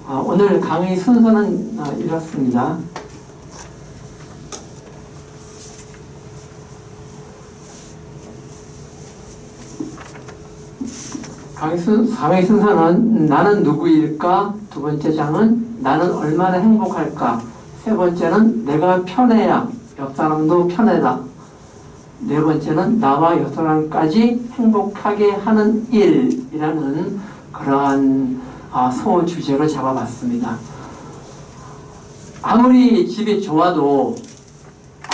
오늘 강의 순서는 이렇습니다. 강의 순서는 나는 누구일까? 두 번째 장은 나는 얼마나 행복할까? 세 번째는 내가 편해야 옆 사람도 편하다. 네 번째는 나와 옆 사람까지 행복하게 하는 일이라는 그러한 소주제로 잡아봤습니다. 아무리 집이 좋아도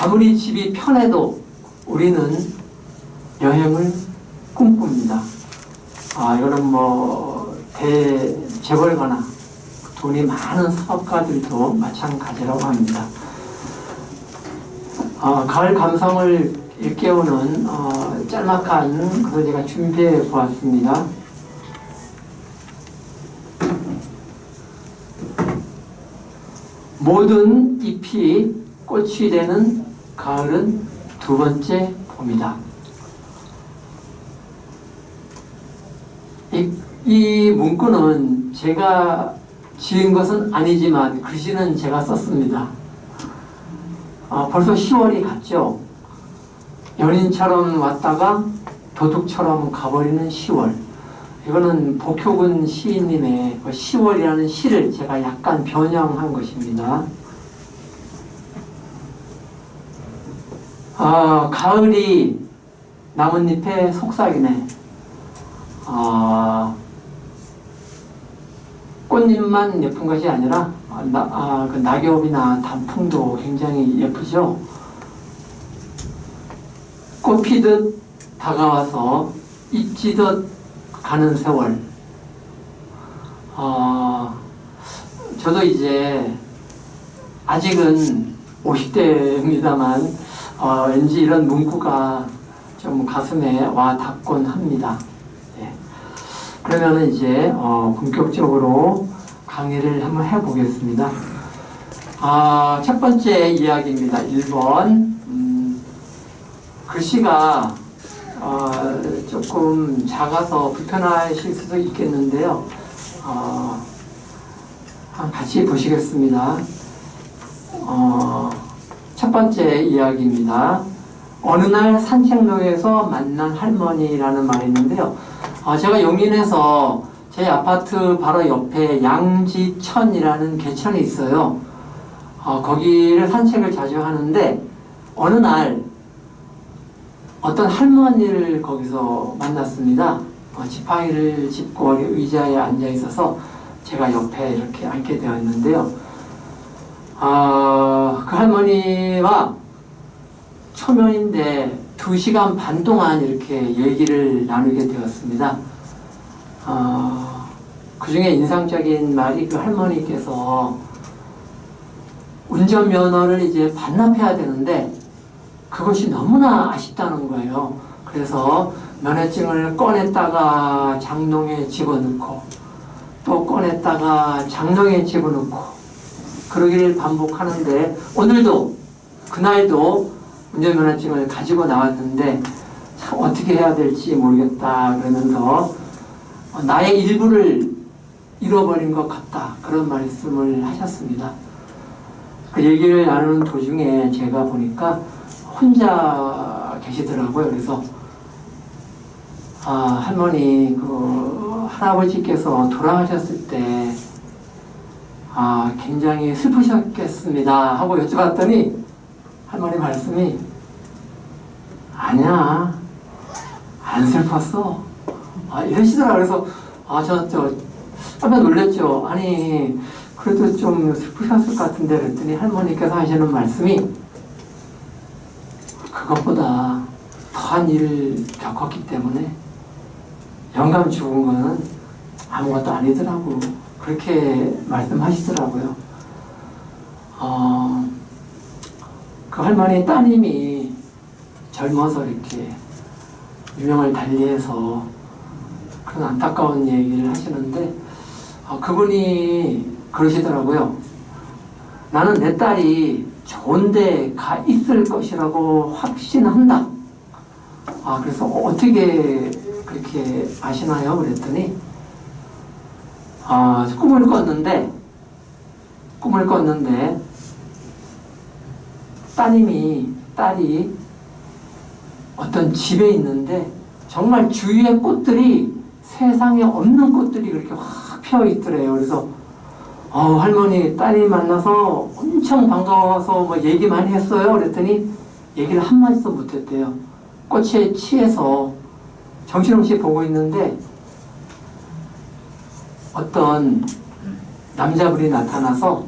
아무리 집이 편해도 우리는 여행을 꿈꿉니다. 이거는 재벌가나 돈이 많은 사업가들도 마찬가지라고 합니다. 가을 감성을 일깨우는 짤막한 것을 제가 준비해 보았습니다. 모든 잎이 꽃이 되는 가을은 두 번째 봄이다. 이 문구는 제가 지은 것은 아니지만 글씨는 제가 썼습니다. 벌써 10월이 갔죠. 연인처럼 왔다가 도둑처럼 가버리는 10월. 이거는 복효근 시인님의 10월이라는 시를 제가 약간 변형한 것입니다. 가을이 나뭇잎에 속삭이네. 꽃잎만 예쁜 것이 아니라 그 낙엽이나 단풍도 굉장히 예쁘죠. 꽃피듯 다가와서 잊지듯 가는 세월. 저도 이제 아직은 50대입니다만 왠지 이런 문구가 좀 가슴에 와 닿곤 합니다. 그러면 이제 본격적으로 강의를 한번 해보겠습니다. 첫 번째 이야기입니다. 1번. 글씨가 조금 작아서 불편하실 수도 있겠는데요. 같이 보시겠습니다. 첫 번째 이야기입니다. 어느 날 산책로에서 만난 할머니라는 말이 있는데요. 제가 용인에서 제 아파트 바로 옆에 양지천이라는 개천이 있어요. 거기를 산책을 자주 하는데 어느 날 어떤 할머니를 거기서 만났습니다. 지팡이를 짚고 의자에 앉아 있어서 제가 옆에 이렇게 앉게 되었는데요. 그 할머니와 초면인데 2시간 반 동안 이렇게 얘기를 나누게 되었습니다. 그 중에 인상적인 말이 그 할머니께서 운전면허를 이제 반납해야 되는데 그것이 너무나 아쉽다는 거예요. 그래서 면허증을 꺼냈다가 장롱에 집어넣고 또 꺼냈다가 장롱에 집어넣고 그러기를 반복하는데 오늘도 그날도 운전면허증을 가지고 나왔는데 참 어떻게 해야 될지 모르겠다 그러면서 나의 일부를 잃어버린 것 같다 그런 말씀을 하셨습니다. 그 얘기를 나누는 도중에 제가 보니까 혼자 계시더라고요. 그래서 할머니 그 할아버지께서 돌아가셨을 때 굉장히 슬프셨겠습니다 하고 여쭤봤더니 할머니 말씀이 아니야 안 슬펐어 이러시더라고요. 그래서 저 깜짝 놀랐죠. 아니 그래도 좀 슬프셨을 것 같은데 그랬더니 할머니께서 하시는 말씀이 그것보다 더한 일을 겪었기 때문에 영감 죽은 거는 아무것도 아니더라고 그렇게 말씀하시더라고요. 그 할머니 따님이 젊어서 이렇게 유명을 달리해서 그런 안타까운 얘기를 하시는데 그분이 그러시더라고요. 나는 내 딸이 좋은 데 가 있을 것이라고 확신한다. 그래서 어떻게 그렇게 아시나요? 그랬더니 꿈을 꿨는데 꿈을 꿨는데 딸이 어떤 집에 있는데 정말 주위에 꽃들이 세상에 없는 꽃들이 그렇게 확 피어 있더래요. 그래서 할머니 딸이 만나서 엄청 반가워서 뭐 얘기 많이 했어요. 그랬더니 얘기를 한마디도 못했대요. 꽃에 취해서 정신없이 보고 있는데 어떤 남자분이 나타나서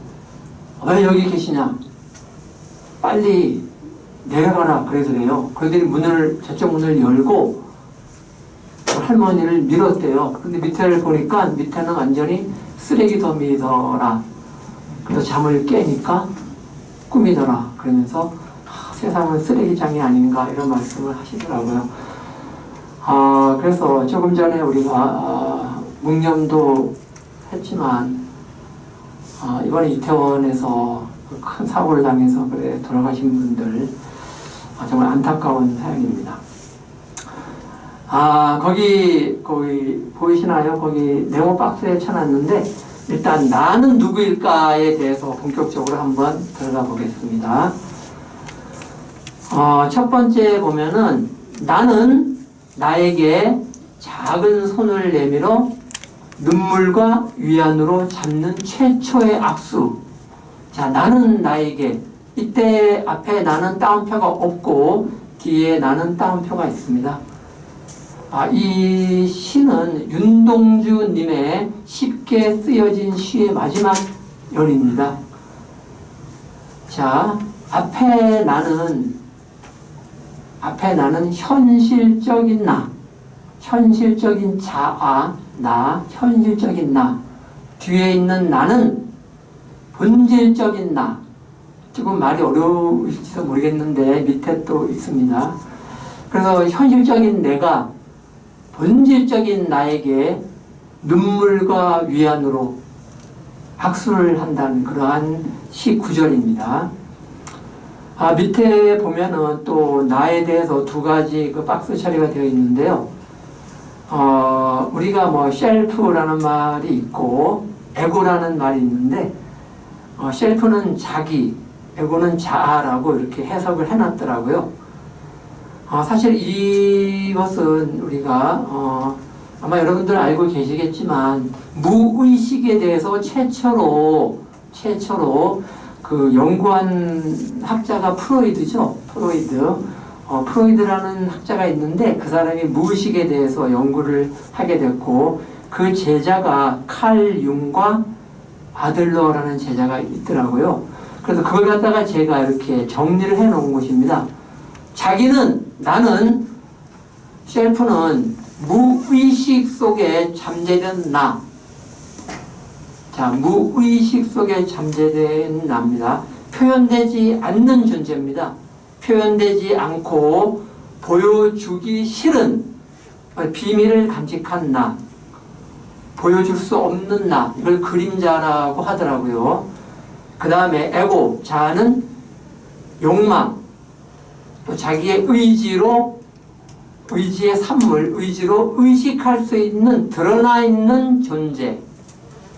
왜 여기 계시냐? 빨리 내려가라 그러더래요. 그들이 저쪽 문을 열고 할머니를 밀었대요. 근데 밑에를 보니까 밑에는 완전히 쓰레기 더미더라. 그래서 잠을 깨니까 꿈이더라. 그러면서 세상은 쓰레기장이 아닌가 이런 말씀을 하시더라고요. 그래서 조금 전에 우리가 묵념도 했지만 이번에 이태원에서 큰 사고를 당해서 그래 돌아가신 분들 정말 안타까운 사연입니다. 거기 보이시나요? 거기 네모 박스에 쳐놨는데 일단 나는 누구일까에 대해서 본격적으로 한번 들어가 보겠습니다. 첫 번째 보면은 나는 나에게 작은 손을 내밀어 눈물과 위안으로 잡는 최초의 악수. 자, 나는 나에게. 이때 앞에 나는 따옴표가 없고 뒤에 나는 따옴표가 있습니다. 이 시는 윤동주님의 쉽게 쓰여진 시의 마지막 연입니다. 자, 앞에 나는 현실적인 나, 현실적인 자아, 현실적인 나. 뒤에 있는 나는 본질적인 나. 조금 말이 어려울지도 모르겠는데 밑에 또 있습니다. 그래서 현실적인 내가 본질적인 나에게 눈물과 위안으로 악수를 한다는 그러한 시 구절입니다. 밑에 보면은 또 나에 대해서 두 가지 그 박스 처리가 되어 있는데요. 우리가 뭐 셀프라는 말이 있고 에고라는 말이 있는데 셀프는 자기, 에고는 자아라고 이렇게 해석을 해놨더라고요. 사실 이것은 우리가 아마 여러분들 알고 계시겠지만 무의식에 대해서 최초로 그 연구한 학자가 프로이드죠. 프로이드라는 학자가 있는데 그 사람이 무의식에 대해서 연구를 하게 됐고 그 제자가 칼 융과 아들러라는 제자가 있더라고요. 그래서 그걸 갖다가 제가 이렇게 정리를 해 놓은 것입니다. 나는 셀프는 무의식 속에 잠재된 나. 자, 무의식 속에 잠재된 나입니다. 표현되지 않는 존재입니다. 표현되지 않고 보여주기 싫은 비밀을 간직한 나. 보여줄 수 없는 나. 이걸 그림자라고 하더라고요. 그 다음에 에고, 자아는 욕망, 또 자기의 의지의 산물, 의지로 의식할 수 있는, 드러나 있는 존재.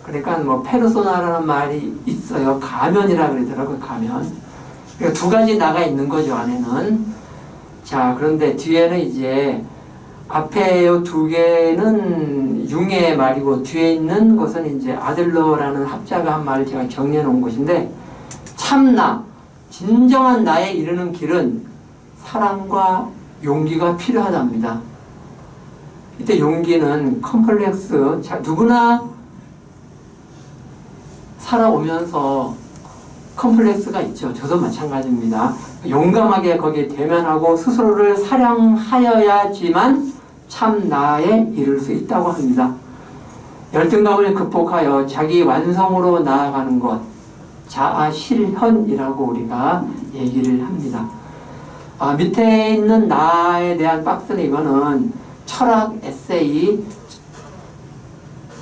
그러니까 뭐 페르소나라는 말이 있어요. 가면이라 그러더라고요. 가면. 그러니까 두 가지 나가 있는 거죠, 안에는. 자, 그런데 뒤에는 이제 앞에 이 두 개는 융의 말이고 뒤에 있는 것은 이제 아들러라는 학자가 한 말을 제가 정리해 놓은 것인데 참나, 진정한 나에 이르는 길은 사랑과 용기가 필요하답니다. 이때 용기는 컴플렉스, 자, 누구나 살아오면서 컴플렉스가 있죠. 저도 마찬가지입니다. 용감하게 거기에 대면하고 스스로를 사랑하여야지만 참 나에 이를 수 있다고 합니다. 열등감을 극복하여 자기 완성으로 나아가는 것, 자아 실현이라고 우리가 얘기를 합니다. 밑에 있는 나에 대한 박스는 이거는 철학 에세이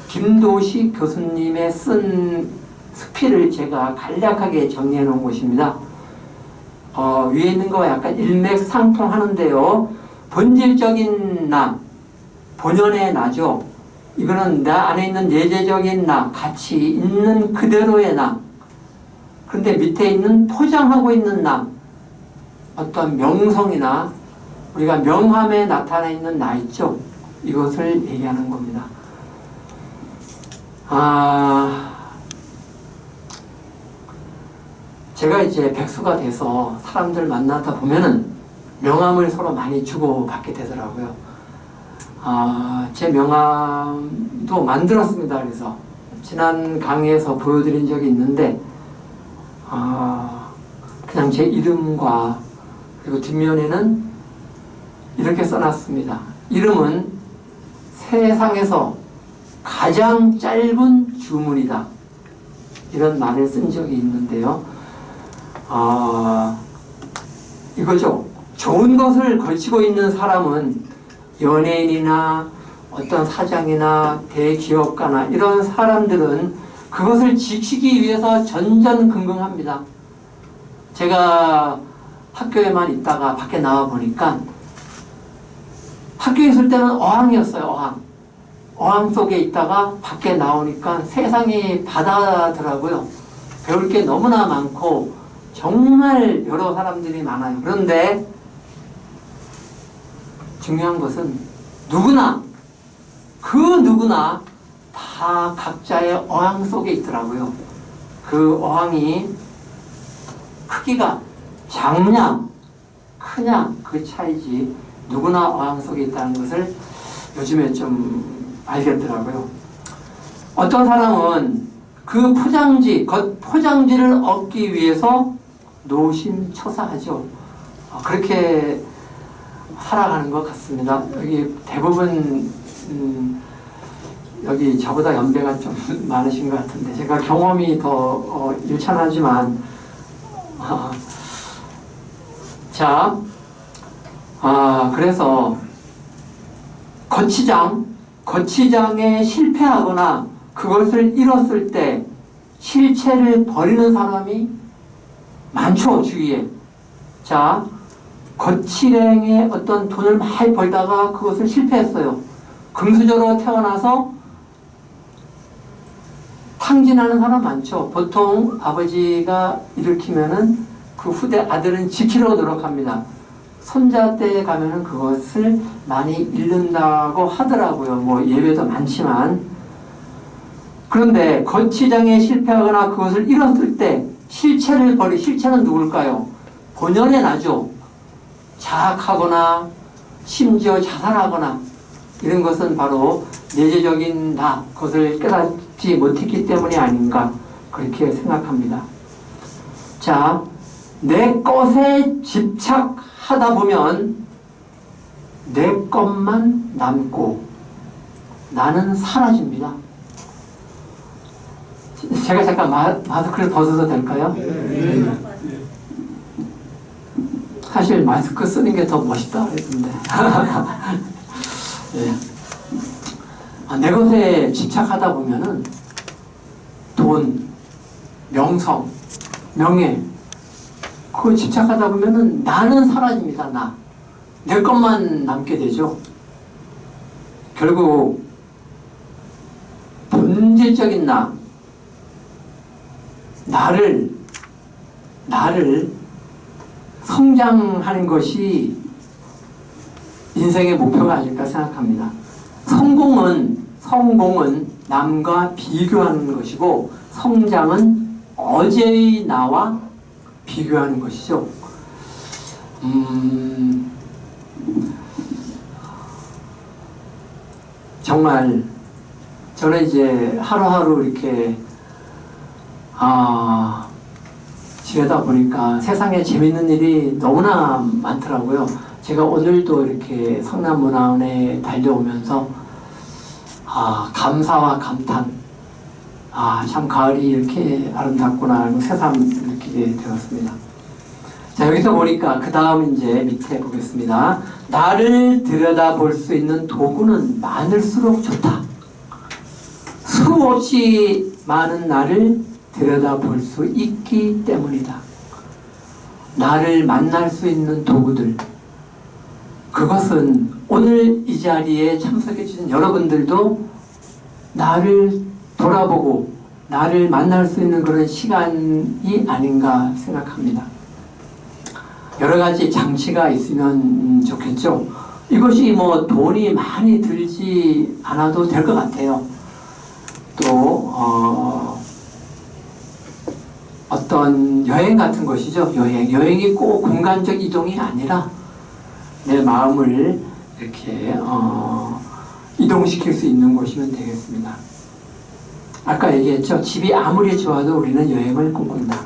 김도식 교수님의 쓴 스피를 제가 간략하게 정리해 놓은 것입니다. 위에 있는 거와 약간 일맥상통하는데요. 본질적인 나, 본연의 나죠. 이거는 나 안에 있는 내재적인 나, 가치 있는 그대로의 나. 그런데 밑에 있는 포장하고 있는 나, 어떤 명성이나 우리가 명함에 나타나 있는 나 있죠? 이것을 얘기하는 겁니다. 제가 이제 백수가 돼서 사람들 만나다 보면은 명함을 서로 많이 주고받게 되더라고요. 제 명함도 만들었습니다. 그래서 지난 강의에서 보여드린 적이 있는데 그냥 제 이름과 그리고 뒷면에는 이렇게 써놨습니다. 이름은 세상에서 가장 짧은 주문이다. 이런 말을 쓴 적이 있는데요. 이거죠. 좋은 것을 걸치고 있는 사람은 연예인이나 어떤 사장이나 대기업가나 이런 사람들은 그것을 지키기 위해서 전전긍긍합니다. 제가 학교에만 있다가 밖에 나와 보니까 학교에 있을 때는 어항이었어요. 어항 속에 있다가 밖에 나오니까 세상이 바다더라고요. 배울 게 너무나 많고 정말 여러 사람들이 많아요. 그런데 중요한 것은 누구나 다 각자의 어항 속에 있더라고요. 그 어항이 크기가 작냐 크냐 그 차이지 누구나 어항 속에 있다는 것을 요즘에 좀 알겠더라고요. 어떤 사람은 그 포장지를 얻기 위해서 노심초사하죠. 그렇게 살아가는 것 같습니다. 여기 대부분 여기 저보다 연배가 좀 많으신 것 같은데 제가 경험이 더 일천하지만 그래서 거치장에 실패하거나 그것을 잃었을 때 실체를 버리는 사람이 많죠, 주위에. 거치량의 어떤 돈을 많이 벌다가 그것을 실패했어요. 금수저로 태어나서 탕진하는 사람 많죠. 보통 아버지가 일으키면은 그 후대 아들은 지키려고 노력합니다. 손자 때에 가면은 그것을 많이 잃는다고 하더라고요. 뭐 예외도 많지만. 그런데 거치장에 실패하거나 그것을 잃었을 때 실체는 누굴까요? 본연의 나죠. 자학하거나 심지어 자살하거나 이런 것은 바로 내재적인 나, 그것을 깨닫지 못했기 때문이 아닌가 그렇게 생각합니다. 내 것에 집착하다 보면 내 것만 남고 나는 사라집니다. 제가 잠깐 마스크를 벗어도 될까요? 네. 사실 마스크 쓰는 게 더 멋있다 그랬는데 네. 내 것에 집착하다 보면은 돈, 명성, 명예 그거 집착하다 보면은 나는 사라집니다. 내 것만 남게 되죠. 결국 본질적인 나를 성장하는 것이 인생의 목표가 아닐까 생각합니다. 성공은 남과 비교하는 것이고 성장은 어제의 나와 비교하는 것이죠. 정말 저는 이제 하루하루 이렇게 지내다 보니까 세상에 재밌는 일이 너무나 많더라고요. 제가 오늘도 이렇게 성남문화원에 달려오면서 감사와 감탄, 참 가을이 이렇게 아름답구나 새삼 느끼게 되었습니다. 여기서 보니까 그 다음 이제 밑에 보겠습니다. 나를 들여다볼 수 있는 도구는 많을수록 좋다. 수없이 많은 나를 들여다볼 수 있기 때문이다. 나를 만날 수 있는 도구들, 그것은 오늘 이 자리에 참석해 주신 여러분들도 나를 돌아보고 나를 만날 수 있는 그런 시간이 아닌가 생각합니다. 여러 가지 장치가 있으면 좋겠죠. 이것이 뭐 돈이 많이 들지 않아도 될 것 같아요. 또 어떤 여행 같은 것이죠. 여행이 꼭 공간적 이동이 아니라 내 마음을 이렇게 이동시킬 수 있는 곳이면 되겠습니다. 아까 얘기했죠. 집이 아무리 좋아도 우리는 여행을 꿈꾼다.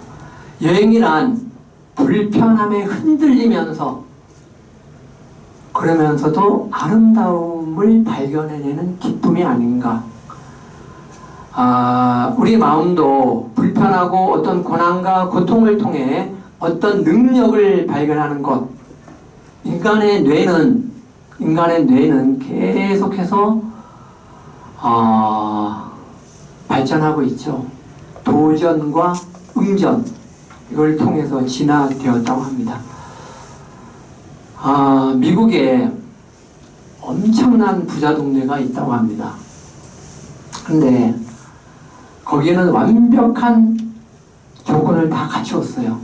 여행이란 불편함에 흔들리면서 그러면서도 아름다움을 발견해내는 기쁨이 아닌가. 우리 마음도 불편하고 어떤 고난과 고통을 통해 어떤 능력을 발견하는 것. 인간의 뇌는 계속해서 발전하고 있죠. 도전과 응전, 이걸 통해서 진화되었다고 합니다. 미국에 엄청난 부자 동네가 있다고 합니다. 근데 거기에는 완벽한 조건을 다 갖추었어요.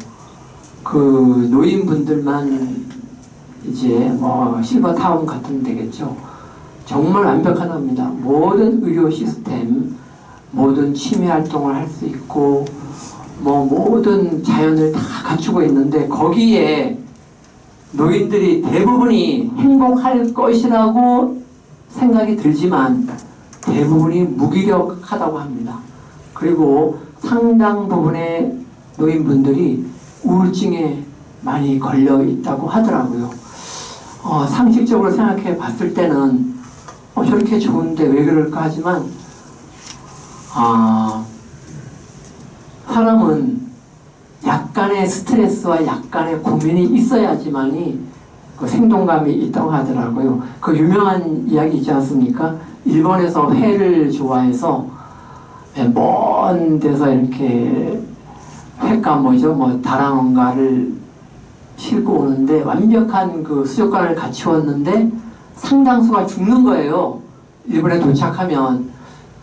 그 노인분들만 이제 뭐 실버타운 같은 되겠죠. 정말 완벽하답니다. 모든 의료 시스템, 모든 취미 활동을 할 수 있고 뭐 모든 자연을 다 갖추고 있는데 거기에 노인들이 대부분이 행복할 것이라고 생각이 들지만 대부분이 무기력하다고 합니다. 그리고 상당 부분의 노인분들이 우울증에 많이 걸려 있다고 하더라고요. 상식적으로 생각해 봤을 때는 저렇게 좋은데 왜 그럴까 하지만 사람은 약간의 스트레스와 약간의 고민이 있어야지만이 그 생동감이 있다고 하더라고요. 그 유명한 이야기 있지 않습니까? 일본에서 회를 좋아해서 먼 데서 이렇게 회가 다랑어인가를 싣고 오는데 완벽한 그 수족관을 갖추었는데 상당수가 죽는 거예요. 일본에 도착하면.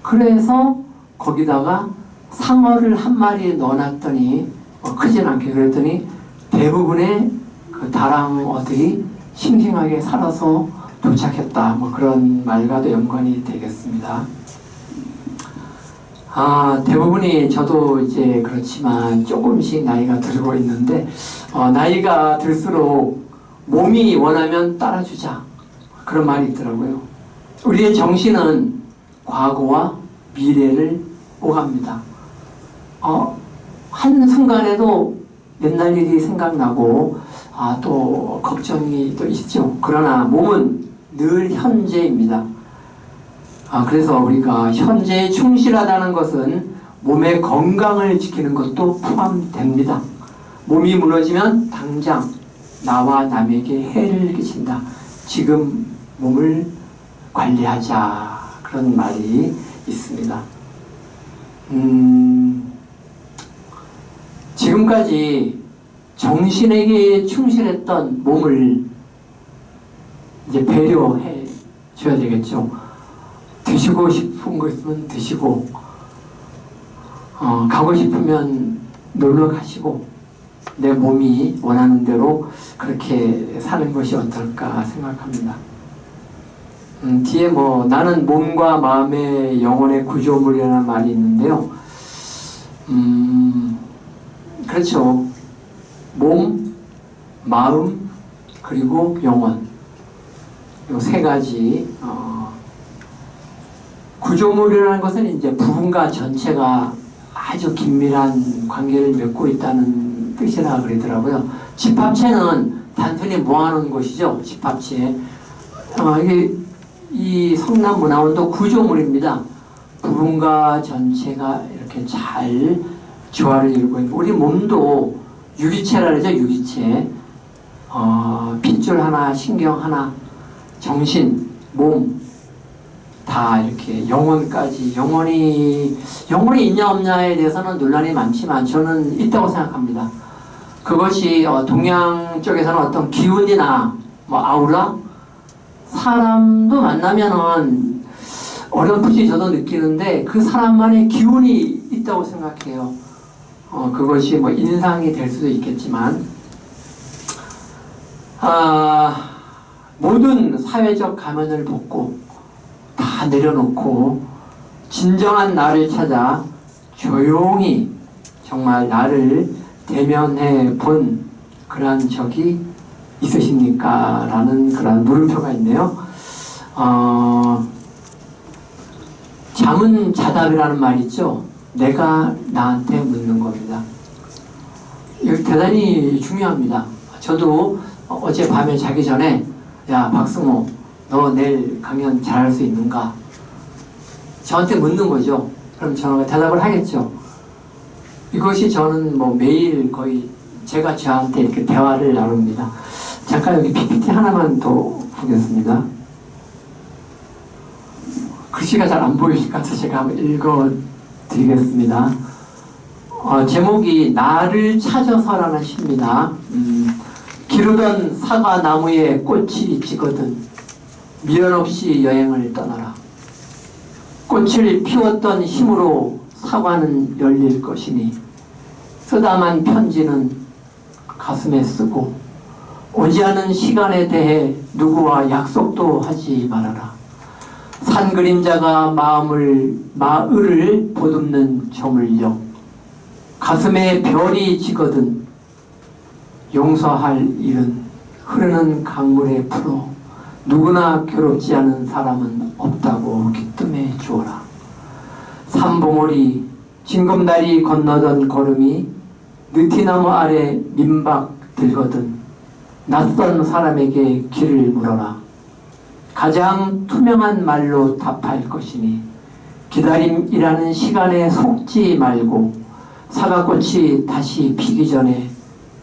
그래서 거기다가 상어를 한 마리 넣어놨더니 크진 않게 그랬더니 대부분의 그 다랑어들이 싱싱하게 살아서 도착했다. 그런 말과도 연관이 되겠습니다. 대부분이 저도 이제 그렇지만 조금씩 나이가 들고 있는데 나이가 들수록 몸이 원하면 따라주자. 그런 말이 있더라고요. 우리의 정신은 과거와 미래를 오갑니다. 한순간에도 옛날 일이 생각나고 또 걱정이 또 있죠. 그러나 몸은 늘 현재입니다. 그래서 우리가 현재에 충실하다는 것은 몸의 건강을 지키는 것도 포함됩니다. 몸이 무너지면 당장 나와 남에게 해를 끼친다. 지금 몸을 관리하자. 그런 말이 있습니다. 지금까지 정신에게 충실했던 몸을 이제 배려해 줘야 되겠죠. 드시고 싶은 거 있으면 드시고, 가고 싶으면 놀러 가시고, 내 몸이 원하는 대로 그렇게 사는 것이 어떨까 생각합니다. 뒤에 나는 몸과 마음의 영혼의 구조물이라는 말이 있는데요. 그렇죠. 몸, 마음, 그리고 영혼. 이 세 가지, 구조물이라는 것은 이제 부분과 전체가 아주 긴밀한 관계를 맺고 있다는 뜻이라 그러더라고요. 집합체는 단순히 모아놓은 것이죠. 집합체. 이게 이 성남문화원도 구조물입니다. 부분과 전체가 이렇게 잘 조화를 이루고 있는. 우리 몸도 유기체라 그러죠. 유기체. 핏줄 하나, 신경 하나, 정신, 몸 다 이렇게 영혼까지. 영혼이 있냐 없냐에 대해서는 논란이 많지만 저는 있다고 생각합니다. 그것이 동양 쪽에서는 어떤 기운이나 아우라, 사람도 만나면은 어렴풋이 저도 느끼는데 그 사람만의 기운이 있다고 생각해요. 그것이 뭐 인상이 될 수도 있겠지만, 모든 사회적 가면을 벗고 다 내려놓고 진정한 나를 찾아 조용히 정말 나를 대면해 본 그러한 적이 있으십니까? 라는 그런 물음표가 있네요. 자문자답이라는 말이 있죠. 내가 나한테 묻는 겁니다. 이거 대단히 중요합니다. 저도 어제 밤에 자기 전에 야 박승호 너 내일 강연 잘할 수 있는가? 저한테 묻는 거죠. 그럼 저는 대답을 하겠죠. 이것이 저는 뭐 매일 거의 제가 저한테 이렇게 대화를 나눕니다. 잠깐 여기 PPT 하나만 더 보겠습니다. 글씨가 잘 안 보이니까 제가 한번 읽어드리겠습니다. 제목이 나를 찾아서라는 시입니다. 기르던 사과 나무에 꽃이 지거든 미련 없이 여행을 떠나라. 꽃을 피웠던 힘으로 사과는 열릴 것이니 쓰다만 편지는 가슴에 쓰고 오지 않은 시간에 대해 누구와 약속도 하지 말아라. 산 그림자가 마을을 보듬는 저물녘 가슴에 별이 지거든 용서할 일은 흐르는 강물에 풀어 누구나 괴롭지 않은 사람은 없다고 기뜸해 주어라. 산봉우리 징검다리 건너던 걸음이 느티나무 아래 민박 들거든 낯선 사람에게 길을 물어라. 가장 투명한 말로 답할 것이니 기다림이라는 시간에 속지 말고 사과꽃이 다시 피기 전에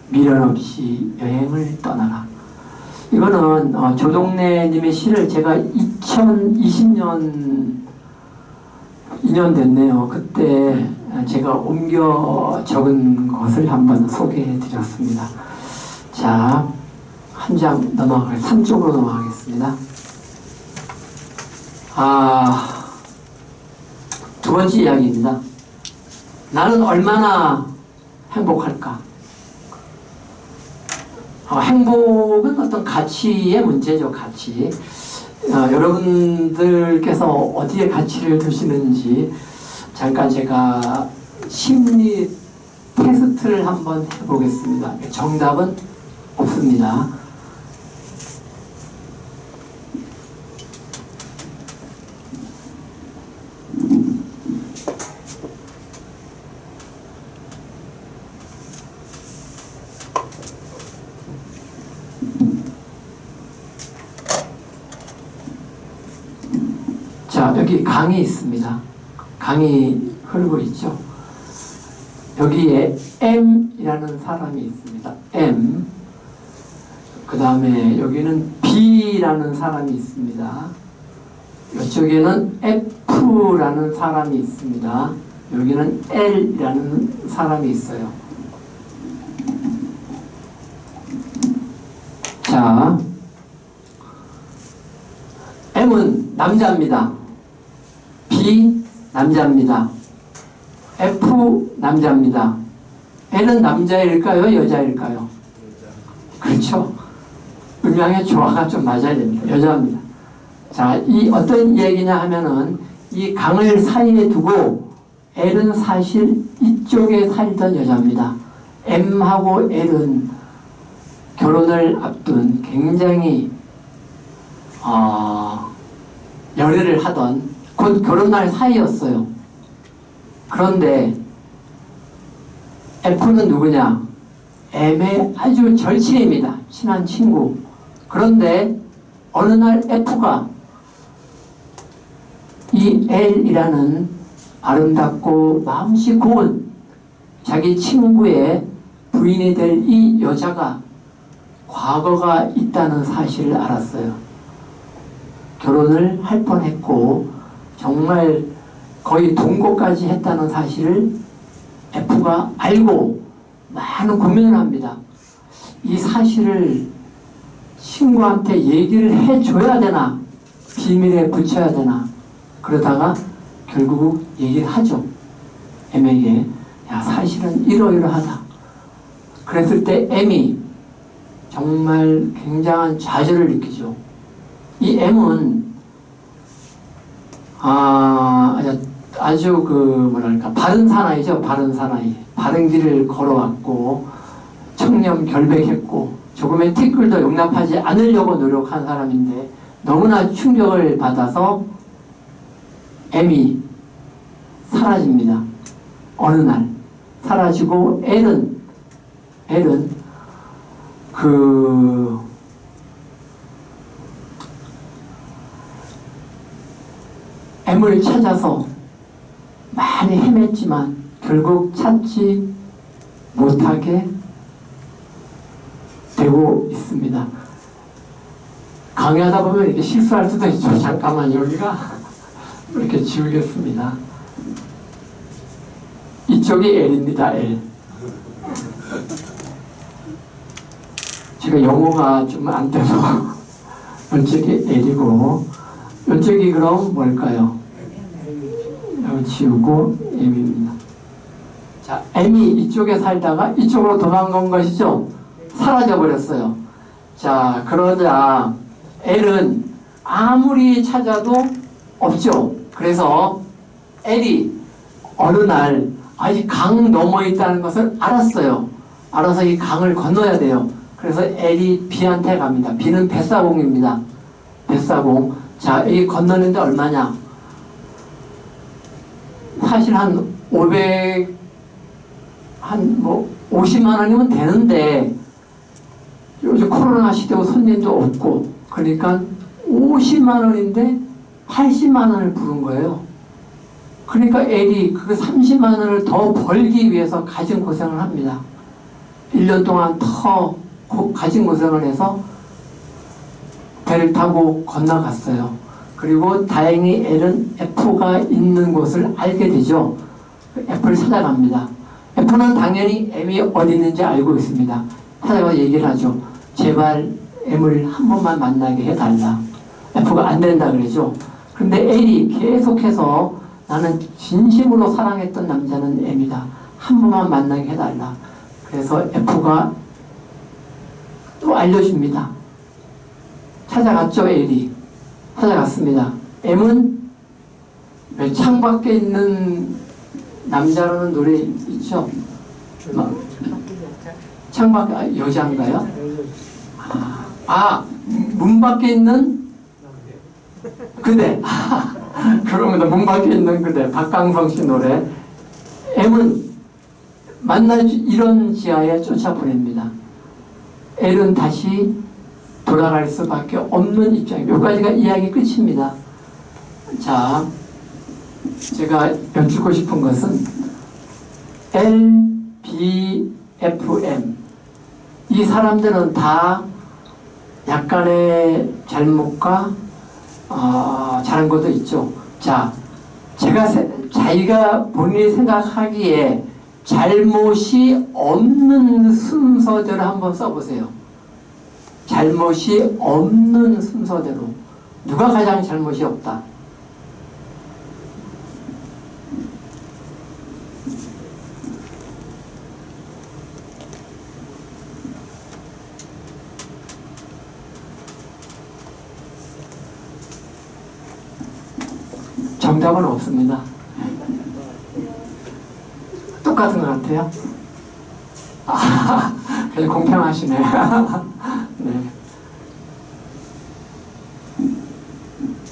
미련 없이 여행을 떠나라. 이거는 조동래님의 시를 제가 2020년 2년 됐네요. 그때 제가 옮겨 적은 것을 한번 소개해 드렸습니다. 자, 한 장 3쪽으로 넘어가겠습니다. 두 번째 이야기입니다. 나는 얼마나 행복할까? 행복은 어떤 가치의 문제죠, 가치. 여러분들께서 어디에 가치를 두시는지 잠깐 제가 심리 테스트를 한번 해보겠습니다. 정답은 없습니다. 자, 여기 강이 있습니다. 강이 흐르고 있죠. 여기에 M이라는 사람이 있습니다. M. 그 다음에 여기는 B라는 사람이 있습니다. 이쪽에는 F라는 사람이 있습니다. 여기는 L이라는 사람이 있어요. 자, M은 남자입니다. B 남자입니다. F 남자입니다. L은 남자일까요? 여자일까요? 그렇죠. 음양의 조화가 좀 맞아야 됩니다. 여자입니다. 자, 이 어떤 얘기냐 하면은 이 강을 사이에 두고 L은 사실 이쪽에 살던 여자입니다. M하고 L은 결혼을 앞둔 굉장히 열애를 하던 곧 결혼할 사이였어요. 그런데 F는 누구냐? M의 아주 절친입니다. 친한 친구. 그런데 어느 날 F가 이 L이라는 아름답고 마음씨 고운 자기 친구의 부인이 될 이 여자가 과거가 있다는 사실을 알았어요. 결혼을 할 뻔했고 정말 거의 동거까지 했다는 사실을 F가 알고 많은 고민을 합니다. 이 사실을 친구한테 얘기를 해줘야 되나 비밀에 붙여야 되나 그러다가 결국 얘기를 하죠. M에게 야 사실은 이러이러하다. 그랬을 때 M이 정말 굉장한 좌절을 느끼죠. 이 M은 아주 그 뭐랄까 바른 사나이죠. 바른 사나이. 바른 길을 걸어왔고 청렴 결백했고 조금의 티끌도 용납하지 않으려고 노력한 사람인데 너무나 충격을 받아서 M이 사라집니다. 어느 날 사라지고 L은 그 M을 찾아서 많이 헤맸지만 결국 찾지 못하게 되고 있습니다. 강의하다 보면 이렇게 실수할 수도 있죠. 잠깐만 여기가 이렇게 지우겠습니다. 이쪽이 L입니다. L. 제가 영어가 좀 안 돼서 이쪽이 L이고 이쪽이 그럼 뭘까요? 여기 지우고 M입니다. 자, M이 이쪽에 살다가 이쪽으로 도망간 것이죠. 사라져 버렸어요. 자, 그러자 L은 아무리 찾아도 없죠. 그래서 L이 어느 날 이 강 너머에 있다는 것을 알았어요. 알아서 이 강을 건너야 돼요. 그래서 L이 B한테 갑니다. B는 뱃사공입니다. 뱃사공. 자, 이 건너는데 얼마냐? 사실 한 50만 원이면 되는데 요즘 코로나 시대고 손님도 없고 그러니까 50만 원인데 80만 원을 부른 거예요. 그러니까 L이 그 30만 원을 더 벌기 위해서 가진 고생을 합니다. 1년 동안 더 가진 고생을 해서 배를 타고 건너갔어요. 그리고 다행히 L은 F가 있는 곳을 알게 되죠. F를 찾아갑니다. F는 당연히 M이 어디 있는지 알고 있습니다. 찾아가서 얘기를 하죠. 제발 M을 한 번만 만나게 해달라. F가 안 된다 그러죠. 근데 L이 계속해서 나는 진심으로 사랑했던 남자는 M이다. 한 번만 만나게 해달라. 그래서 F가 또 알려줍니다. 찾아갔죠. L이. 찾아갔습니다. M은 창밖에 있는 남자라는 노래 있죠? 창밖에 여자인가요? 문 밖에 있는 그대. 그럽니다. 문 밖에 있는 그대. 박강성 씨 노래. M은 이런 지하에 쫓아보냅니다. L은 다시 돌아갈 수밖에 없는 입장입니다. 여기까지가 이야기 끝입니다. 자, 제가 여쭙고 싶은 것은 L, B, F, M 이 사람들은 다 약간의 잘못과 잘한 것도 있죠. 자, 자기가 본인이 생각하기에 잘못이 없는 순서대로 한번 써보세요. 잘못이 없는 순서대로. 누가 가장 잘못이 없다? 정답은 없습니다. 똑같은 것 같아요. 그냥 공평하시네. 네.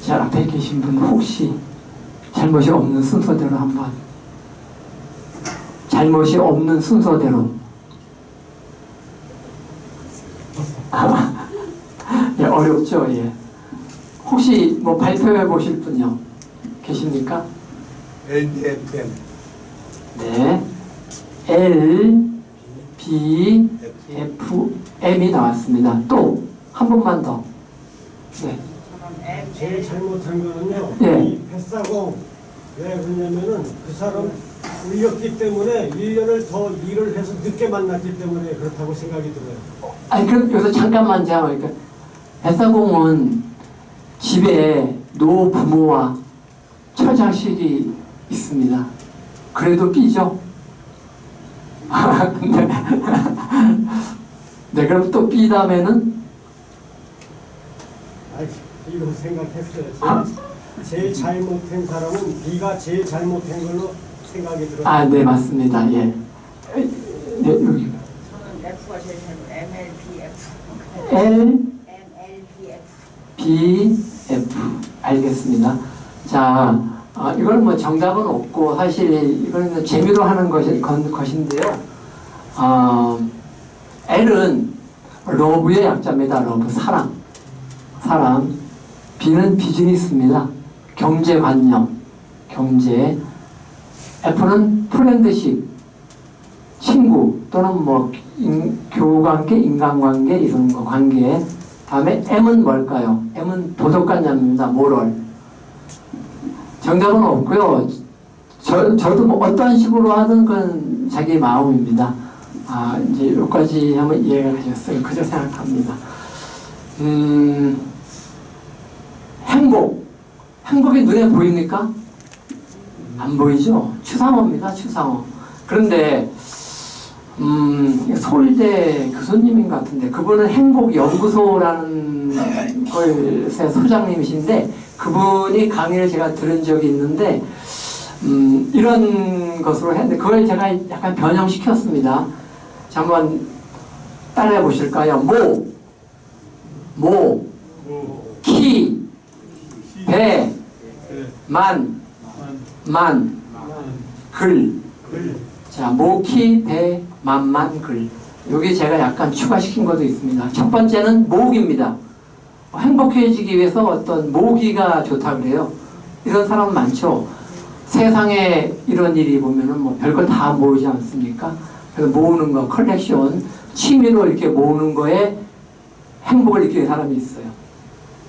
제 앞에 계신 분 혹시 잘못이 없는 순서대로 한번. 잘못이 없는 순서대로. 예, 어렵죠. 예. 혹시 뭐 발표해 보실 분요? 계십니까? LDFM. 네. L, B, F, M이 나왔습니다. 또 한 번만 더. 네. 제일 잘못한 거는요. 예. 이 뱃사공 왜 그러냐면은 그 사람 울렸기 때문에 1년을 더 일을 해서 늦게 만났기 때문에 그렇다고 생각이 들어요. 아니 그럼 여기서 잠깐만 제가 그러니까 뱃사공은 집에 노부모와 처자식이 있습니다. 그래도 B죠. 근데 네, 그럼 또 B 다음에는 이거 생각했어요. 제일 잘못한 사람은 B가 제일 잘못한 걸로 생각이 들어요. 아, 네, 맞습니다. 예. 네, 여기. 저는 F가 제일 잘못. MLBF. L, MLBF. B, F. 알겠습니다. 자, 이건 뭐 정답은 없고, 사실 이거는 재미로 하는 것인데요. L은 러브의 약자입니다. 러브, 사랑. 사랑. B는 비즈니스입니다. 경제관념, 경제. F는 프렌드십, 친구 또는 뭐 교우관계, 인간관계 이런 거 관계. 다음에 M은 뭘까요? M은 도덕관념입니다. 모럴. 정답은 없고요. 저도 뭐 어떤 식으로 하든 그건 자기 마음입니다. 이제 여기까지 하면 이해가 가셨어요. 그저 생각합니다. 행복이 눈에 보입니까? 안 보이죠? 추상어입니다. 추상어. 그런데 서울대 교수님인 것 같은데 그분은 행복연구소라는 것의 소장님이신데 그분이 강의를 제가 들은 적이 있는데 이런 것으로 했는데 그걸 제가 약간 변형시켰습니다. 자, 한번 따라해 보실까요? 키, 배, 만, 글. 자, 키, 배, 만, 글. 여기 제가 약간 추가시킨 것도 있습니다. 첫 번째는 모으기입니다. 행복해지기 위해서 어떤 모으기가 좋다 그래요. 이런 사람은 많죠. 세상에 이런 일이 보면은 뭐 별걸 다 모으지 않습니까? 그래서 모으는 거, 컬렉션, 취미로 이렇게 모으는 거에 행복을 느끼는 사람이 있어요.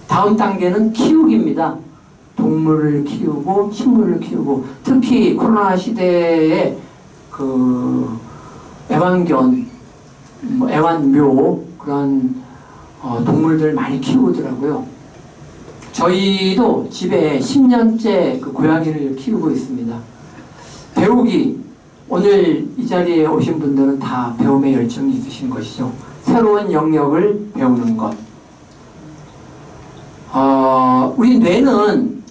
다음 단계는 키우기입니다. 동물을 키우고 식물을 키우고 특히 코로나 시대에 그 애완견, 애완묘 그런 동물들 많이 키우더라고요. 저희도 집에 10년째 그 고양이를 키우고 있습니다. 배우기, 오늘 이 자리에 오신 분들은 다 배움에 열정이 있으신 것이죠. 새로운 영역을 배우는 것. 우리 뇌는,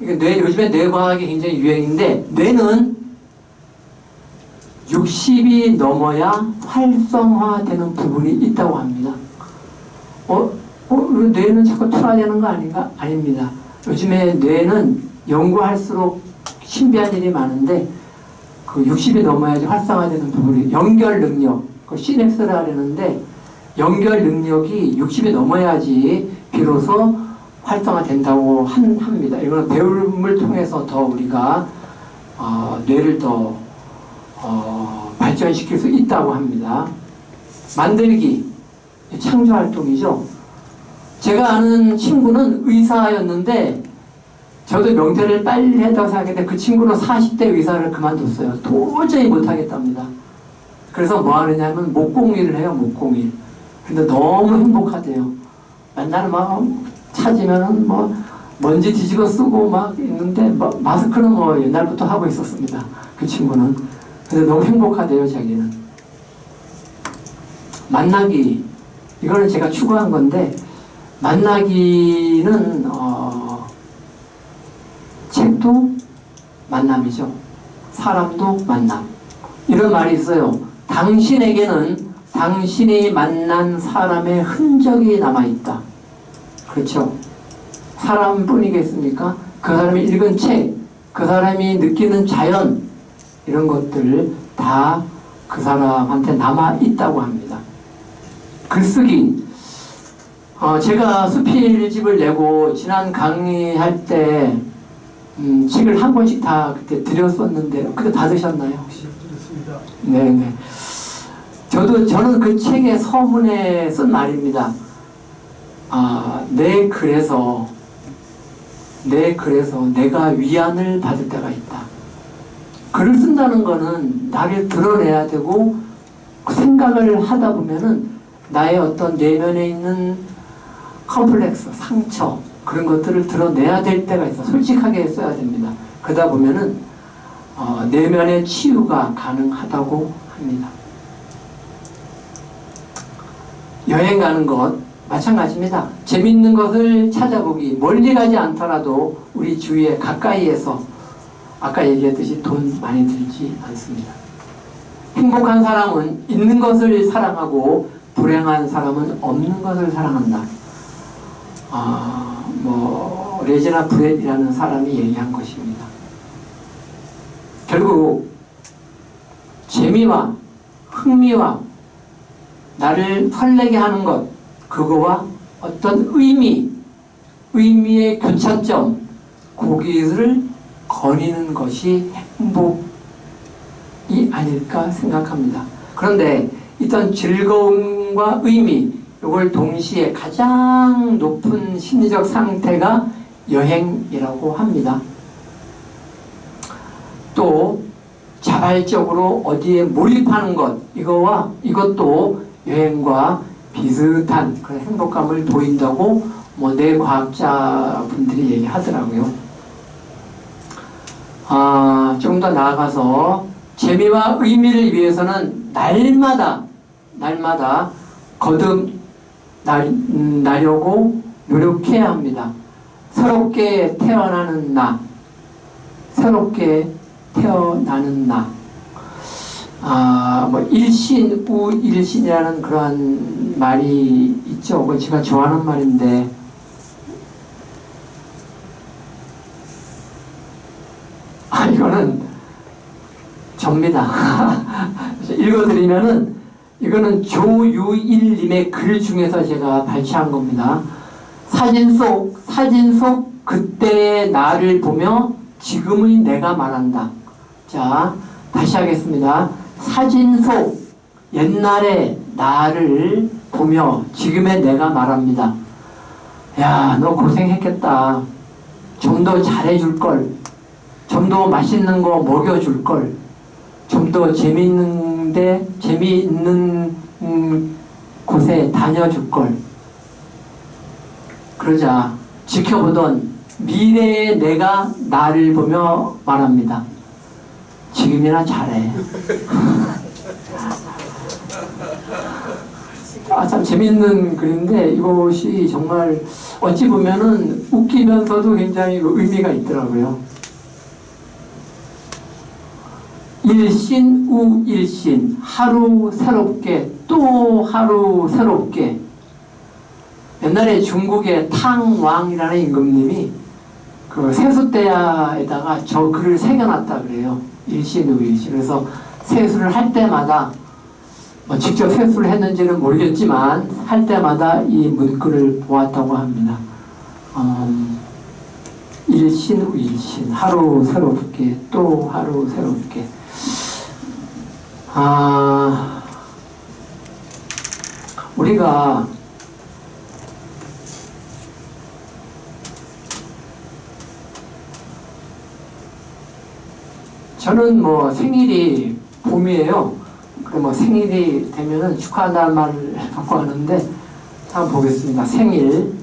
요즘에 뇌과학이 굉장히 유행인데, 뇌는 60이 넘어야 활성화되는 부분이 있다고 합니다. 뇌는 자꾸 틀어지는 거 아닌가? 아닙니다. 요즘에 뇌는 연구할수록 신비한 일이 많은데, 그 60이 넘어야지 활성화되는 부분이, 연결 능력, 그 시냅스라 그러는데, 연결 능력이 60이 넘어야지 비로소 활성화된다고 합니다. 이거는 배움을 통해서 더 우리가 뇌를 더 발전시킬 수 있다고 합니다. 만들기, 창조활동이죠. 제가 아는 친구는 의사였는데 저도 명퇴를 빨리 했다고 생각했는데 그 친구는 40대 의사를 그만뒀어요. 도저히 못하겠답니다. 그래서 뭐 하느냐면 목공일을 해요. 목공일. 근데 너무 행복하대요. 맨날 막 찾으면은 뭐 먼지 뒤집어 쓰고 막 있는데 마스크는 뭐 옛날부터 하고 있었습니다. 그 친구는. 근데 너무 행복하대요. 자기는. 만나기, 이거는 제가 추구한 건데, 만나기는 책도 만남이죠. 사람도 만남. 이런 말이 있어요. 당신에게는 당신이 만난 사람의 흔적이 남아있다. 그렇죠? 사람뿐이겠습니까? 그 사람이 읽은 책, 그 사람이 느끼는 자연, 이런 것들 다 그 사람한테 남아있다고 합니다. 글쓰기. 제가 수필집을 내고 지난 강의할 때 책을 한 권씩 다 그때 드렸었는데 그때 받으셨나요? 혹시? 그렇습니다. 네네. 저는 그 책의 서문에 쓴 말입니다. 내 글에서 내가 위안을 받을 때가 있다. 글을 쓴다는 거는 나를 드러내야 되고 생각을 하다 보면은 나의 어떤 내면에 있는 컴플렉스, 상처 그런 것들을 드러내야 될 때가 있어. 솔직하게 써야 됩니다. 그러다 보면은 내면의 치유가 가능하다고 합니다. 여행 가는 것 마찬가지입니다. 재밌는 것을 찾아보기, 멀리 가지 않더라도 우리 주위에 가까이에서 아까 얘기했듯이 돈 많이 들지 않습니다. 행복한 사람은 있는 것을 사랑하고 불행한 사람은 없는 것을 사랑한다. 레지나 브렛이라는 사람이 얘기한 것입니다. 결국 재미와 흥미와 나를 설레게 하는 것, 그거와 어떤 의미의 교차점, 거기를 거니는 것이 행복이 아닐까 생각합니다. 그런데 이런 즐거움과 의미, 이걸 동시에 가장 높은 심리적 상태가 여행이라고 합니다. 또 자발적으로 어디에 몰입하는 것, 이것도 여행과 비슷한 그런 행복감을 보인다고 뇌과학자분들이 얘기하더라고요. 조금 더 나아가서 재미와 의미를 위해서는 날마다 거듭나려고 노력해야 합니다. 새롭게 태어나는 나. 일신우일신이라는 그런 말이 있죠. 그거 제가 좋아하는 말인데, 이거는 접니다. 읽어드리면은, 이거는 조유일님의 글 중에서 제가 발췌한 겁니다. 사진 속 그때의 나를 보며 지금의 내가 말한다. 자, 다시 하겠습니다. 사진 속 옛날의 나를 보며 지금의 내가 말합니다. 야, 너 고생했겠다. 좀 더 잘해줄걸. 좀 더 맛있는 거 먹여줄걸. 좀 더 재미있는 곳에 다녀줄걸. 그러자 지켜보던 미래의 내가 나를 보며 말합니다. 지금이나 잘해. 참 재밌는 글인데 이것이 정말 어찌 보면은 웃기면서도 굉장히 의미가 있더라고요. 일신우일신, 하루 새롭게 또 하루 새롭게. 옛날에 중국의 탕왕이라는 임금님이 그 세숫대야에다가 저 글을 새겨놨다 그래요. 일신우일신. 그래서 세수를 할 때마다 직접 세수를 했는지는 모르겠지만 할 때마다 이 문구를 보았다고 합니다. 일신우일신, 하루 새롭게 또 하루 새롭게. 우리가 저는 생일이 봄이에요. 그럼 생일이 되면은 축하한다는 말을 갖고 하는데, 한번 보겠습니다. 생일.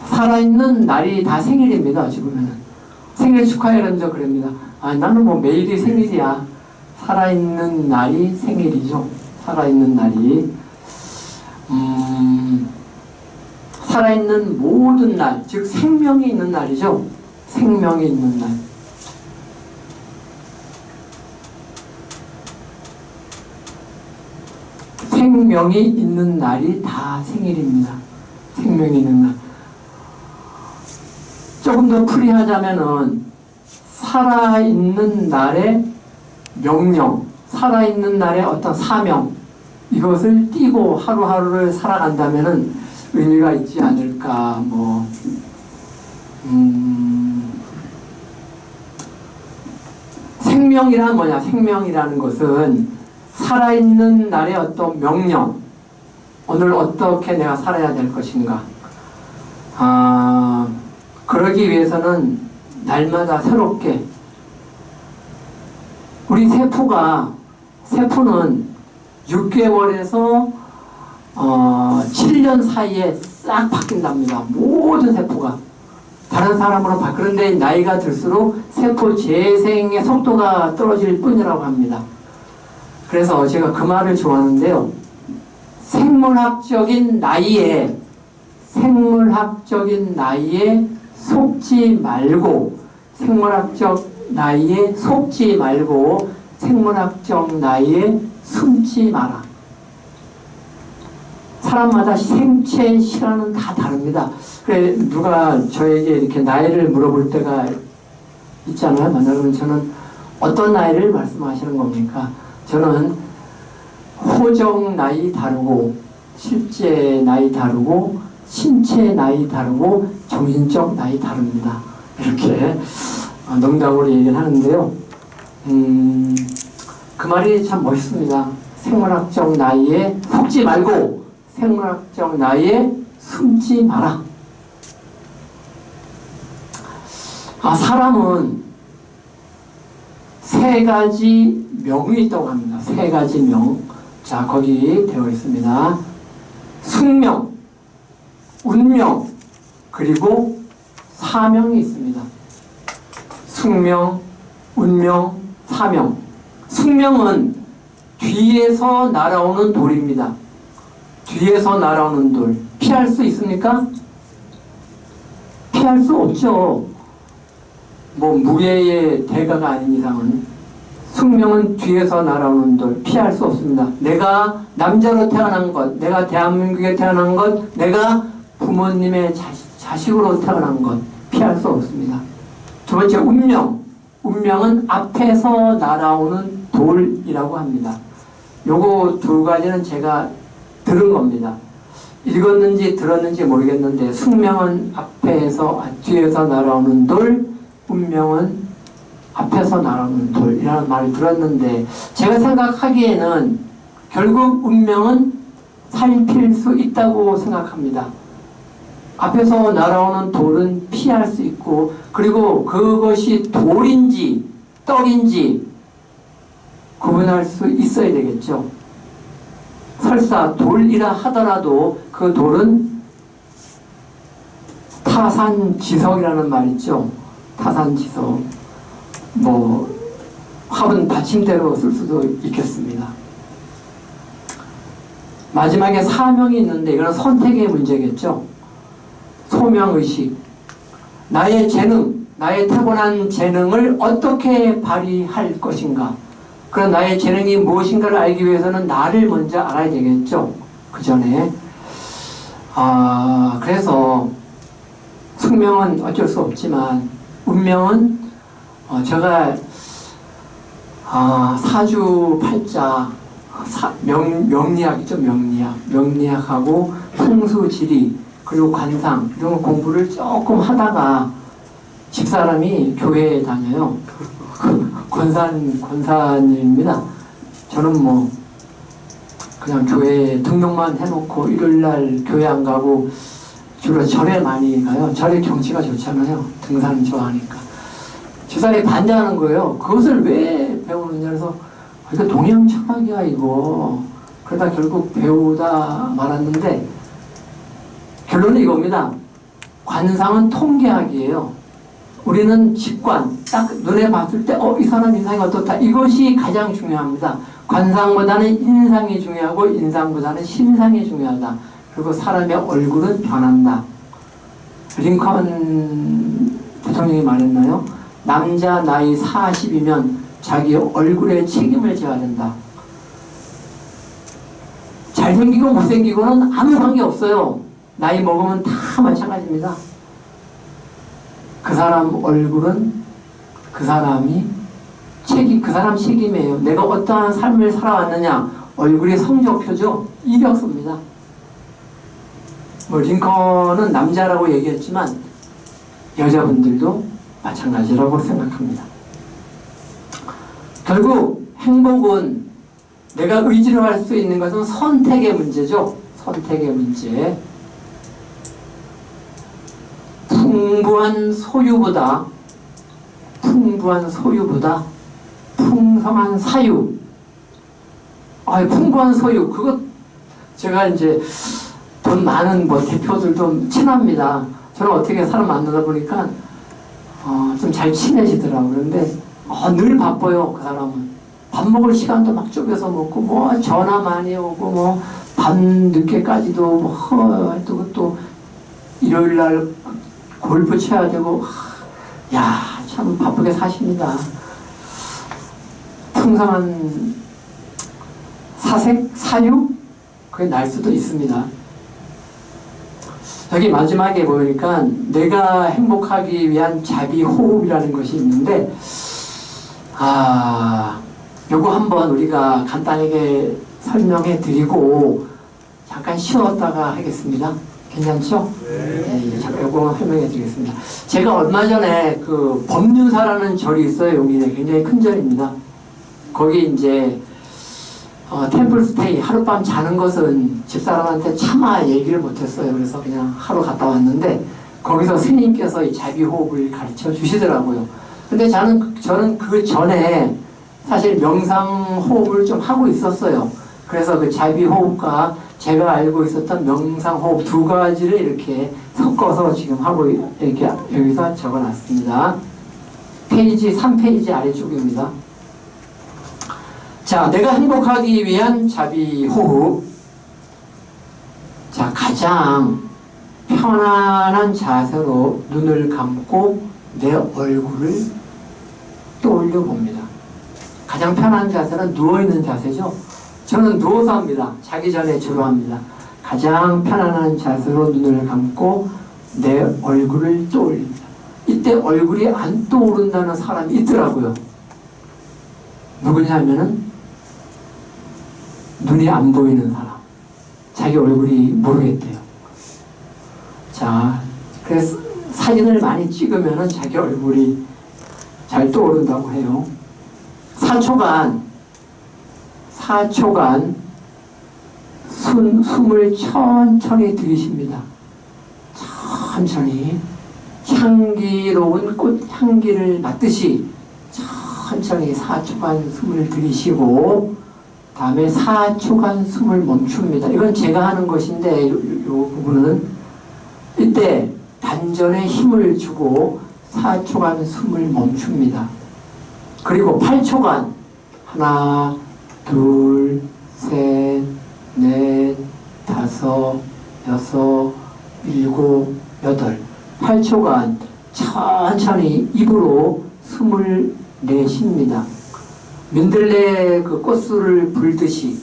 살아있는 날이 다 생일입니다. 지금은 생일 축하해 그러면서 그럽니다. 나는 매일이 생일이야. 살아있는 날이 생일이죠. 살아있는 날이. 살아있는 모든 날, 즉 생명이 있는 날이죠. 생명이 있는 날. 생명이 있는 날이 다 생일입니다. 생명이 있는 날. 조금 더 풀이하자면은 살아있는 날의 명령, 살아있는 날의 어떤 사명, 이것을 띠고 하루하루를 살아간다면은 의미가 있지 않을까. 생명이란 뭐냐? 생명이라는 것은 살아있는 날의 어떤 명령, 오늘 어떻게 내가 살아야 될 것인가. 그러기 위해서는 날마다 새롭게, 우리 세포는 6개월에서 7년 사이에 싹 바뀐답니다. 모든 세포가 다른 사람으로 바꾸는데 나이가 들수록 세포 재생의 속도가 떨어질 뿐이라고 합니다. 그래서 제가 그 말을 좋아하는데요. 생물학적인 나이에 속지 말고 생물학적 나이에 숨지 마라. 사람마다 생체 실화는 다 다릅니다. 그래 누가 저에게 이렇게 나이를 물어볼 때가 있잖아요. 만약에 저는 어떤 나이를 말씀하시는 겁니까? 저는 호적 나이 다르고 실제 나이 다르고 신체 나이 다르고 정신적 나이 다릅니다. 이렇게 농담으로 얘기를 하는데요. 그 말이 참 멋있습니다. 생물학적 나이에 속지 말고 생물학적 나이에 숨지 마라. 사람은 세 가지 명이 있다고 합니다. 세 가지 명. 자, 거기 되어 있습니다. 숙명, 운명, 그리고 사명이 있습니다. 숙명, 운명, 사명. 숙명은 뒤에서 날아오는 돌입니다. 뒤에서 날아오는 돌. 피할 수 있습니까? 피할 수 없죠. 무게의 대가가 아닌 이상은. 숙명은 뒤에서 날아오는 돌. 피할 수 없습니다. 내가 남자로 태어난 것, 내가 대한민국에 태어난 것, 내가 부모님의 자식으로 태어난 것, 피할 수 없습니다. 두 번째, 운명. 운명은 앞에서 날아오는 돌이라고 합니다. 요거 두 가지는 제가 들은 겁니다. 읽었는지 들었는지 모르겠는데 숙명은 뒤에서 날아오는 돌, 운명은 앞에서 날아오는 돌이라는 말을 들었는데 제가 생각하기에는 결국 운명은 살필 수 있다고 생각합니다. 앞에서 날아오는 돌은 피할 수 있고 그리고 그것이 돌인지 떡인지 구분할 수 있어야 되겠죠. 설사 돌이라 하더라도 그 돌은 타산지석이라는 말 있죠. 타산지석. 화분 받침대로 쓸 수도 있겠습니다. 마지막에 사명이 있는데 이건 선택의 문제겠죠. 소명의식. 나의 재능, 나의 타고난 재능을 어떻게 발휘할 것인가. 그런 나의 재능이 무엇인가를 알기 위해서는 나를 먼저 알아야 되겠죠. 그 전에. 그래서 숙명은 어쩔 수 없지만 운명은 제가 사주팔자 명리학이죠. 명리학하고 풍수지리 그리고 관상 이런 공부를 조금 하다가 집사람이 교회에 다녀요. 권사님입니다. 저는 그냥 교회에 등록만 해놓고 일요일날 교회 안 가고 주로 절에 많이 가요. 절의 경치가 좋잖아요. 등산 좋아하니까. 집사람이 반대하는 거예요. 그것을 왜 배우느냐. 그래서 이거 동양 철학이야 이거. 그러다 결국 배우다 말았는데 결론은 이겁니다. 관상은 통계학이에요. 우리는 직관, 딱 눈에 봤을 때 이 사람 인상이 어떻다. 이것이 가장 중요합니다. 관상보다는 인상이 중요하고 인상보다는 심상이 중요하다. 그리고 사람의 얼굴은 변한다. 링컨 대통령이 말했나요? 남자 나이 40이면 자기 얼굴에 책임을 져야 된다. 잘생기고 못생기고는 아무 관계없어요. 나이 먹으면 다 마찬가지입니다. 그 사람 얼굴은 그 사람 책임이에요. 내가 어떠한 삶을 살아왔느냐. 얼굴이 성적표죠. 이력서입니다. 링컨은 남자라고 얘기했지만 여자분들도 마찬가지라고 생각합니다. 결국 행복은 내가 의지로 할 수 있는 것은 선택의 문제죠. 선택의 문제. 풍부한 소유보다 풍성한 사유. 풍부한 소유. 그것 제가 이제 돈 많은 대표들도 친합니다. 저는 어떻게 사람 만나다 보니까 좀 잘 친해지더라고요. 그런데 늘 바빠요. 그 사람은. 밥 먹을 시간도 막 쪼개서 먹고 뭐 전화 많이 오고 뭐 밤 늦게까지도 뭐 또 일요일 날 골프 쳐야 되고 야, 참 바쁘게 사십니다. 풍성한 사색, 사육 그게 날 수도 있습니다. 여기 마지막에 보니까 내가 행복하기 위한 자비호흡이라는 것이 있는데 요거 한번 우리가 간단하게 설명해 드리고 잠깐 쉬었다가 하겠습니다. 괜찮죠? 네. 잠깐 요거 설명해 드리겠습니다. 제가 얼마 전에 그 법륜사라는 절이 있어요. 용인에 굉장히 큰 절입니다. 거기 이제 템플스테이 하룻밤 자는 것은 집사람한테 차마 얘기를 못했어요. 그래서 그냥 하루 갔다 왔는데 거기서 스님께서 이 자비호흡을 가르쳐 주시더라고요. 근데 저는 그 전에 사실 명상호흡을 좀 하고 있었어요. 그래서 그 자비호흡과 제가 알고 있었던 명상호흡 두 가지를 이렇게 섞어서 지금 하고 이렇게 여기서 적어놨습니다. 페이지 3페이지 아래쪽입니다. 자, 내가 행복하기 위한 자비호흡. 자, 가장 편안한 자세로 눈을 감고 내 얼굴을 떠올려 봅니다. 가장 편한 자세는 누워있는 자세죠. 저는 누워서 합니다. 자기 전에 주로 합니다. 가장 편안한 자세로 눈을 감고 내 얼굴을 떠올립니다. 이때 얼굴이 안 떠오른다는 사람이 있더라고요. 누구냐면은 눈이 안 보이는 사람. 자기 얼굴이 모르겠대요. 자, 그래서 사진을 많이 찍으면은 자기 얼굴이 잘 떠오른다고 해요. 4초간 숨을 천천히 들이쉽니다. 천천히 향기로운 꽃 향기를 맡듯이 천천히 4초간 숨을 들이쉬고 다음에 4초간 숨을 멈춥니다. 이건 제가 하는 것인데 요 부분은 이때 단전에 힘을 주고 4초간 숨을 멈춥니다. 그리고 8초간 하나, 둘, 셋, 넷, 다섯, 여섯, 일곱, 여덟 8초간 천천히 입으로 숨을 내쉽니다. 민들레 그 꽃술을 불듯이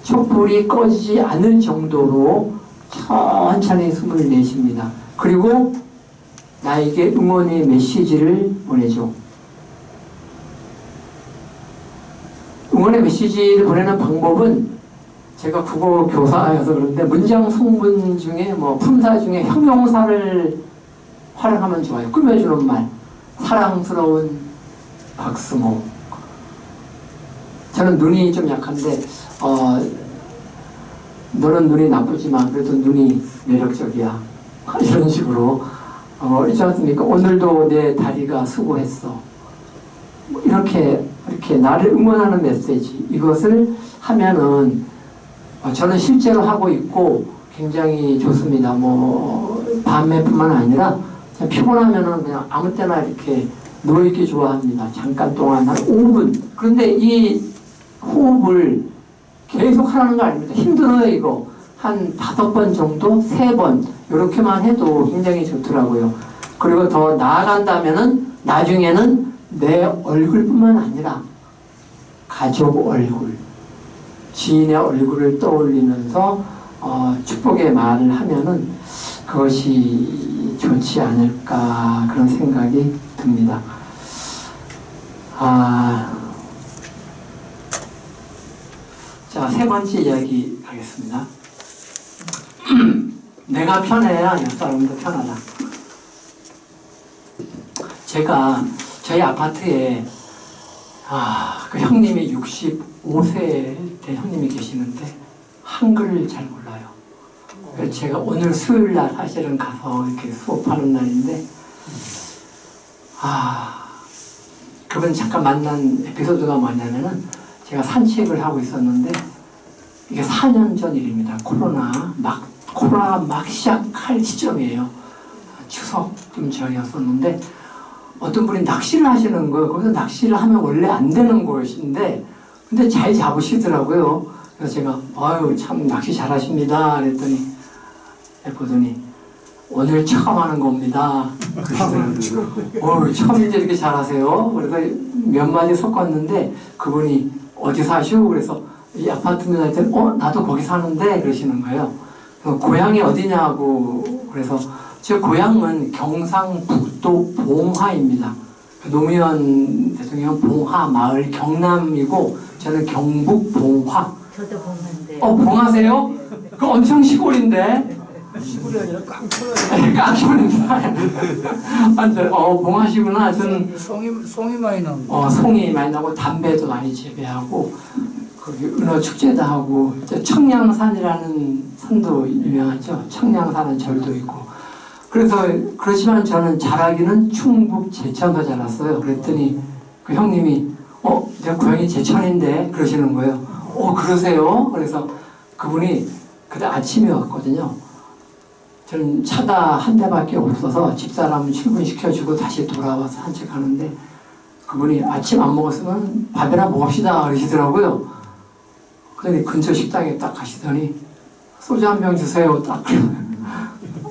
촛불이 꺼지지 않을 정도로 천천히 숨을 내쉽니다. 그리고 나에게 응원의 메시지를 보내죠. 응원의 메시지를 보내는 방법은 제가 국어 교사여서 그런데 문장 성분 중에 뭐 품사 중에 형용사를 활용하면 좋아요. 꾸며주는 말. 사랑스러운 박승호. 저는 눈이 좀 약한데 너는 눈이 나쁘지만 그래도 눈이 매력적이야. 이런 식으로 있지 않습니까? 오늘도 내 다리가 수고했어. 뭐 이렇게 나를 응원하는 메시지. 이것을 하면은 저는 실제로 하고 있고 굉장히 좋습니다. 뭐 밤에뿐만 아니라 그냥 피곤하면은 그냥 아무 때나 이렇게 누워있기 좋아합니다. 잠깐 동안 한 5분. 그런데 이 호흡을 계속 하라는 거 아닙니다. 힘들어요 이거. 한 5번 정도, 3번 이렇게만 해도 굉장히 좋더라고요. 그리고 더 나아간다면은 나중에는 내 얼굴뿐만 아니라 가족 얼굴, 지인의 얼굴을 떠올리면서 축복의 말을 하면은 그것이 좋지 않을까 그런 생각이 듭니다. 자, 3번째 이야기 하겠습니다. 내가 편해야 옆사람도 편하다. 제가 저희 아파트에 그 형님이 65세 된 형님이 계시는데 한글을 잘 몰라요. 그래서 제가 오늘 수요일 날 사실은 가서 이렇게 수업하는 날인데 그분 잠깐 만난 에피소드가 뭐냐면은 제가 산책을 하고 있었는데 이게 4년 전 일입니다. 코로나 막 시작할 시점이에요. 추석 좀 전이었었는데 어떤 분이 낚시를 하시는 거예요. 거기서 낚시를 하면 원래 안 되는 곳인데 근데 잘 잡으시더라고요. 그래서 제가 아유 참 낚시 잘하십니다 그랬더니 보더니 오늘 처음 하는 겁니다. 그러시더라고요. 처음인데 이렇게 잘하세요. 그래서 몇 마디 섞었는데 그분이 어디 사시오? 그래서 이 아파트입니다 했더니 나도 거기 사는데 그러시는 거예요. 그래서 고향이 어디냐고 그래서 제 고향은 경상북도 봉화입니다. 노무현 대통령 봉화 마을 경남이고 저는 경북 봉화. 저도 봉화인데. 봉화세요? 그 엄청 시골인데. 시골이 아니라 깡촌 깡촌입니다. 완전 봉화시구나. 저는 송이 많이 나옵니다. 송이 많이 나고 담배도 많이 재배하고 거기 은어 축제도 하고 청량산이라는 산도 유명하죠. 청량산은 절도 있고. 그래서 그렇지만 저는 자라기는 충북 제천서 자랐어요. 그랬더니 그 형님이 내 고향이 제천인데 그러시는 거예요. 그러세요? 그래서 그분이 그때 아침이었거든요. 저는 차가 한 대밖에 없어서 집사람 출근시켜주고 다시 돌아와서 산책하는데 그분이 아침 안 먹었으면 밥이나 먹읍시다 그러시더라고요. 그러더니 근처 식당에 딱 가시더니 소주 한 병 주세요. 딱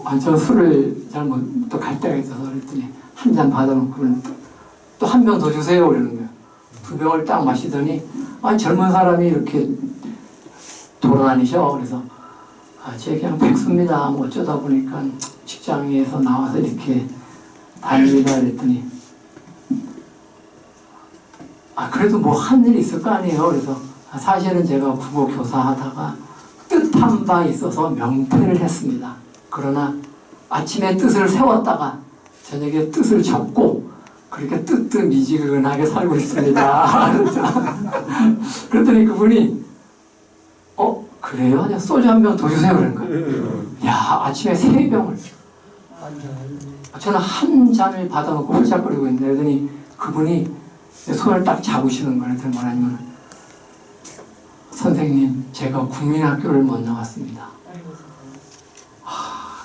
완전 술을 잘못 또 갈 때가 있어서 그랬더니 한 잔 받아놓고 또 한 병 더 주세요 그러는 거예요. 두 병을 딱 마시더니 젊은 사람이 이렇게 돌아다니셔. 그래서 제 그냥 백수입니다. 뭐 어쩌다 보니까 직장에서 나와서 이렇게 다닙니다. 그랬더니 그래도 뭐 한 일이 있을 거 아니에요. 그래서 사실은 제가 국어 교사 하다가 뜻한 바 있어서 명퇴를 했습니다. 그러나 아침에 뜻을 세웠다가 저녁에 뜻을 접고 그렇게 뜨뜻미지근하게 살고 있습니다. 그랬더니 그분이 그래요? 그냥 소주 한 병 더 주세요 그런 거예요. 야 아침에 3병을 저는 한 잔을 받아놓고 홀짝거리고 있는데 그러더니 그분이 내 손을 딱 잡으시는 거예요. 그랬더니 뭐라냐면 선생님 제가 국민학교를 못 나왔습니다.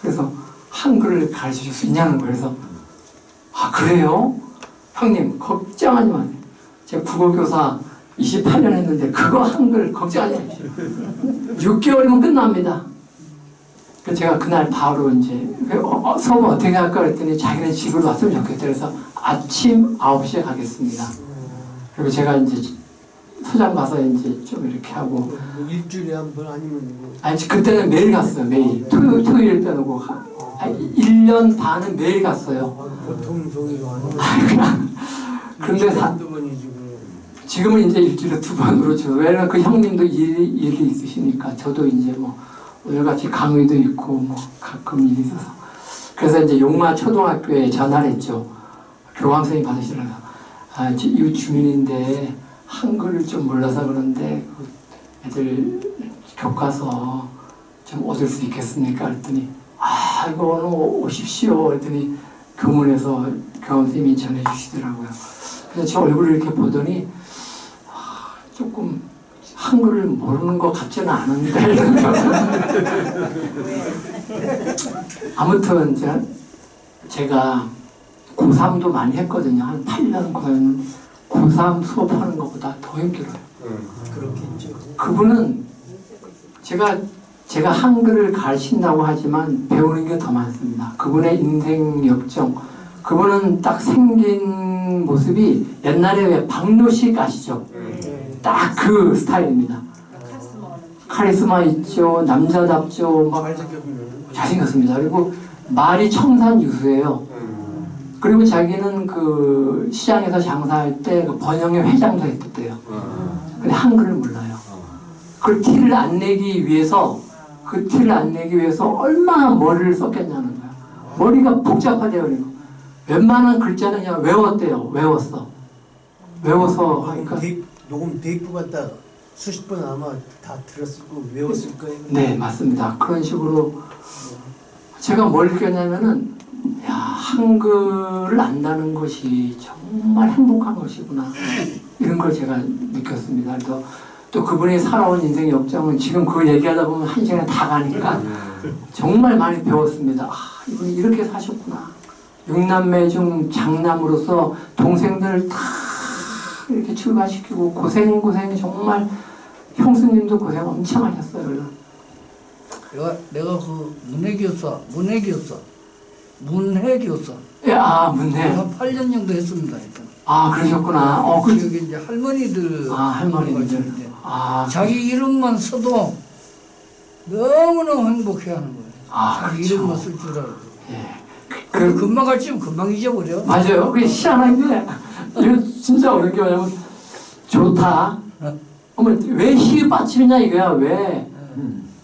그래서 한글을 가르쳐줄 수 있냐는 거예요. 그래서 그래요? 형님 걱정하지 마세요. 제가 국어교사 28년 했는데 그거 한글 걱정하지 마세요. 6개월이면 끝납니다. 그래서 제가 그날 바로 이제 수업 어떻게 할까 그랬더니 자기는 집으로 왔으면 좋겠다. 그래서 아침 9시에 가겠습니다. 그리고 제가 이제 소장 가서 이제 좀 이렇게 하고 일주일에 한 번 아니면 그때는 매일 갔어요. 매일 토요일 빼놓고 1년 반은 매일 갔어요. 보통 종이가 아니면 근데 지금은 이제 일주일에 2번으로 줘. 왜냐면 그 형님도 일이 있으시니까 저도 이제 뭐 오늘같이 강의도 있고 뭐 가끔 일이 있어서 그래서 이제 용마 초등학교에 전화를 했죠. 교감 선생님 받으시라고. 이웃 주민인데 한글을 좀 몰라서 그런데 애들 교과서 좀 얻을 수 있겠습니까? 그랬더니 이거는 오십시오. 그랬더니 교문에서 교감 선생님이 전해주시더라고요. 그래서 제 얼굴을 이렇게 보더니 조금 한글을 모르는 것 같지는 않은데 아무튼 제가 고3도 많이 했거든요. 한 8년 고3은 고3 수업하는 것보다 더 힘들어요. 그렇겠죠. 그분은 제가 한글을 가르친다고 하지만 배우는 게 더 많습니다. 그분의 인생 역정, 그분은 딱 생긴 모습이 옛날에 왜 박노식 아시죠? 딱 그 스타일입니다. 카리스마 있죠, 남자답죠, 막 잘생겼습니다. 그리고 말이 청산유수예요. 그리고 자기는 그 시장에서 장사할 때 그 번영의 회장도 했었대요. 근데 한글을 몰라요. 그 티를 안 내기 위해서 얼마나 머리를 썼겠냐는 거야. 머리가 복잡하대요. 그리고 웬만한 글자는 그냥 외워서 하니까. 녹음 테이프 갖다 수십 번 아마 다 들었을 거고 외웠을 거예요. 네, 맞습니다. 그런 식으로 제가 뭘 느꼈냐면은 한글을 안다는 것이 정말 행복한 것이구나. 이런 걸 제가 느꼈습니다. 또 그분이 살아온 인생의 역정은 지금 그걸 얘기하다 보면 한 시간에 다 가니까 정말 많이 배웠습니다. 아, 이분이 이렇게 사셨구나. 6남매 중 장남으로서 동생들 다 이렇게 출가시키고 고생 정말 형수님도 고생 엄청 하셨어요. 내가 그 문해교사 예, 아, 문네. 한 8년 정도 했습니다. 일단. 아, 그러셨구나. 여기 이제 할머니들. 할머니들. 아, 자기 이름만 써도 너무너무 행복해하는 거예요. 자기 그렇죠. 이름만 쓸 줄 알고. 예. 그 금방 갈치면 금방 잊어버려. 맞아요. 그게 희한한 게, 이거 진짜 어려운 게 뭐냐면, 좋다. 어머, 왜 시읒 받침이냐 이거야, 왜?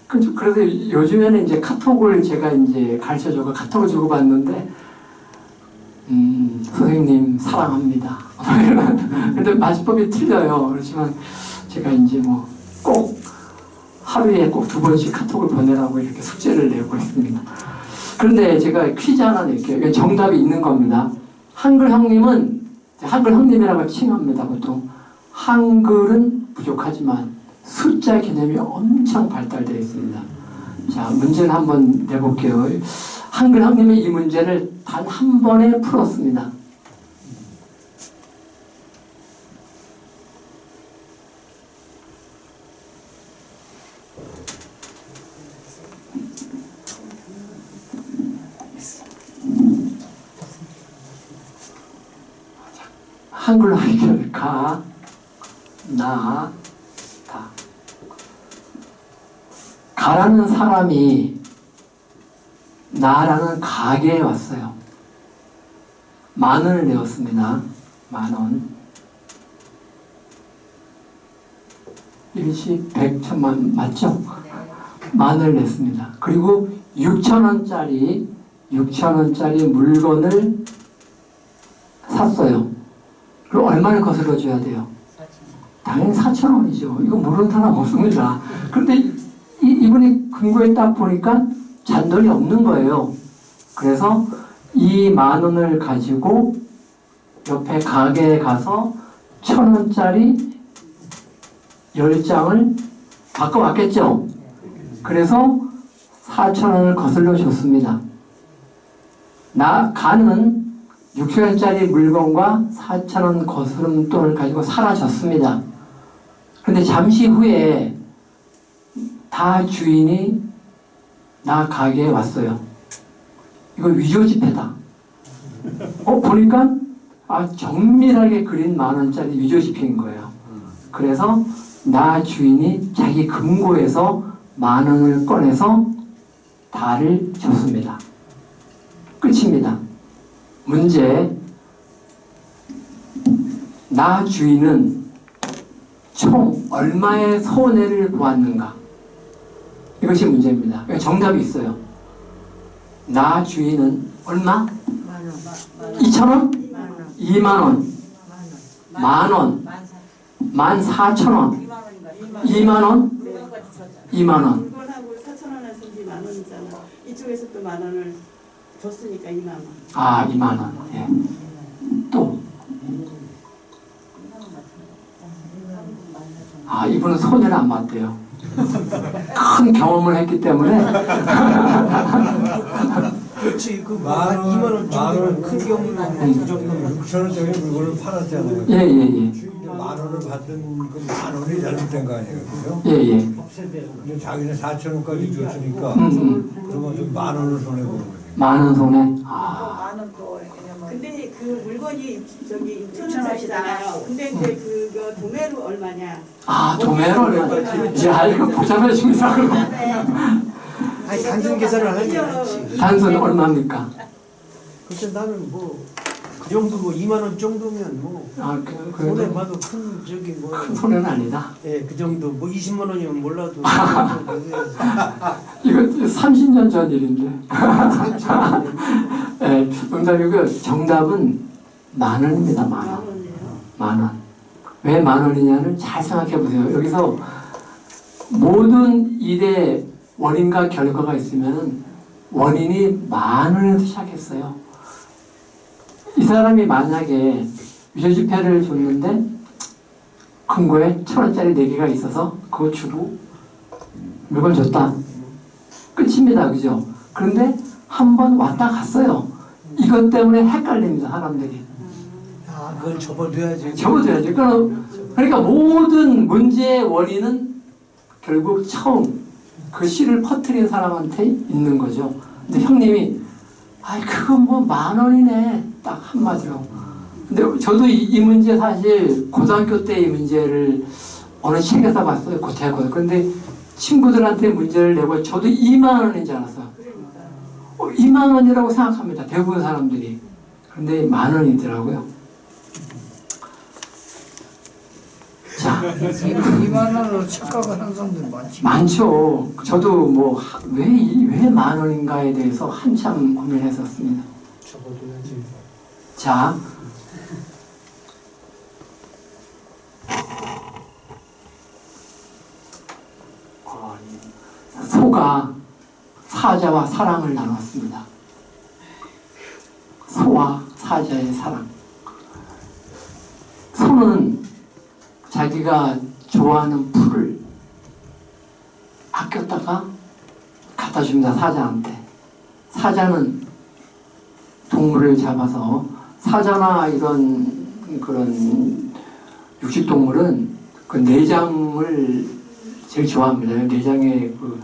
그래서 요즘에는 이제 카톡을 제가 이제 가르쳐주고 카톡을 주고받는데, 선생님, 사랑합니다. 근데 맞이법이 틀려요. 그렇지만 제가 이제 뭐 꼭 하루에 꼭 2번씩 카톡을 보내라고 이렇게 숙제를 내고 있습니다. 그런데 제가 퀴즈 하나 낼게요. 이게 정답이 있는 겁니다. 한글 형님은, 한글 형님이라고 칭합니다, 보통. 한글은 부족하지만 숫자 개념이 엄청 발달되어 있습니다. 자, 문제를 한번 내볼게요. 한글 형님이 이 문제를 단 한 번에 풀었습니다. 한글로 해결 가, 나, 다. 가라는 사람이 나라는 가게에 왔어요. 10,000원을 내었습니다. 10,000원. 일시 100, 1000만 맞죠? 10,000원을 냈습니다. 그리고 6,000원짜리 물건을 샀어요. 그럼 얼마를 거슬러 줘야 돼요? 당연히 4,000원이죠. 이거 모르는 사람 없습니다. 그런데 이분이 금고에 딱 보니까 잔돈이 없는 거예요. 그래서 이 10,000원을 가지고 옆에 가게에 가서 1,000원짜리 10장을 바꿔왔겠죠. 그래서 4,000원을 거슬러 줬습니다. 가는 6,000원짜리 물건과 4,000원 거스름돈을 가지고 사라졌습니다. 그런데 잠시 후에 다 주인이 나 가게에 왔어요. 이거 위조지폐다. 보니까 정밀하게 그린 10,000원짜리 위조지폐인 거예요. 그래서 나 주인이 자기 금고에서 10,000원을 꺼내서 다를 줬습니다. 끝입니다. 문제, 나 주인은 총 얼마의 손해를 보았는가? 이것이 문제입니다. 정답이 있어요. 나 주인은 얼마? 2,000원? 20,000원? 10,000원? 14,000원? 20,000원? 20,000원? 물건하고 4,000원에서 20,000원이잖아. 이쪽에서 또 10,000원을 줬으니까 20,000원. 20,000원. 예. 또. 이분은 손해를 안 봤대요. 큰 경험을 했기 때문에. 그렇지. 그 2만원 정도면 큰 경우는 그 정도면 6,000원짜리 물건을 팔았잖아요. 예. 10,000원을 받은 그 10,000원이 잘못된 거 아니에요, 그죠? 예. 근데 자기는 4,000원까지 줬으니까 그러면 좀 10,000원을 손해 보는 거지. 10,000원 손해. 만원 또 왜냐면 근데 그 물건이 저기 6,000원짜리잖아요. 근데 이제 그거 도매로 얼마냐? 도매를. 야, 이거 복잡해 줍니다. 아니 단순 계산을 하는 게 낫지. 단순 얼마입니까? 그래서 나는 뭐 그 정도 뭐 2만원 정도면 뭐 손해 그래도 봐도 큰 저기 뭐 큰 손해는 아니다. 예, 그 정도 뭐 20만원이면 몰라도 이거 30년 전 일인데. 예, 농담이고요. 정답은 10,000원입니다. 10,000원. 10,000원. 왜 10,000원이냐를 잘 생각해 보세요. 여기서 모든 일의 원인과 결과가 있으면 원인이 10,000원에서 시작했어요. 이 사람이 만약에 위조지폐를 줬는데 금고에 1,000원짜리 4개가 있어서 그거 주고 물건 줬다. 끝입니다. 그죠? 그런데 한 번 왔다 갔어요. 이것 때문에 헷갈립니다. 사람들이. 아, 그걸 접어둬야지. 접어줘야죠. 그러니까 모든 문제의 원인은 결국 처음 그 씨를 퍼뜨린 사람한테 있는 거죠. 근데 형님이 아이 그건 뭐 10,000원이네 딱 한마디로. 근데 저도 이 문제 사실 고등학교 때 이 문제를 어느 책에서 봤어요. 고태고. 근데 친구들한테 문제를 내고 저도 20,000원인 줄 알았어요. 20,000원이라고 생각합니다. 대부분 사람들이. 그런데 10,000원이더라고요. 자, 2만 원으로 착각을 하는 사람들 많지. 많죠. 저도 뭐 왜 10,000원인가에 대해서 한참 고민했었습니다. 접어둬야지. 자, 소가 사자와 사랑을 나눴습니다. 소와 사자의 사랑. 소는 자기가 좋아하는 풀을 아꼈다가 갖다 줍니다. 사자한테. 사자는 동물을 잡아서, 사자나 이런 그런 육식동물은 그 내장을 제일 좋아합니다. 내장에 그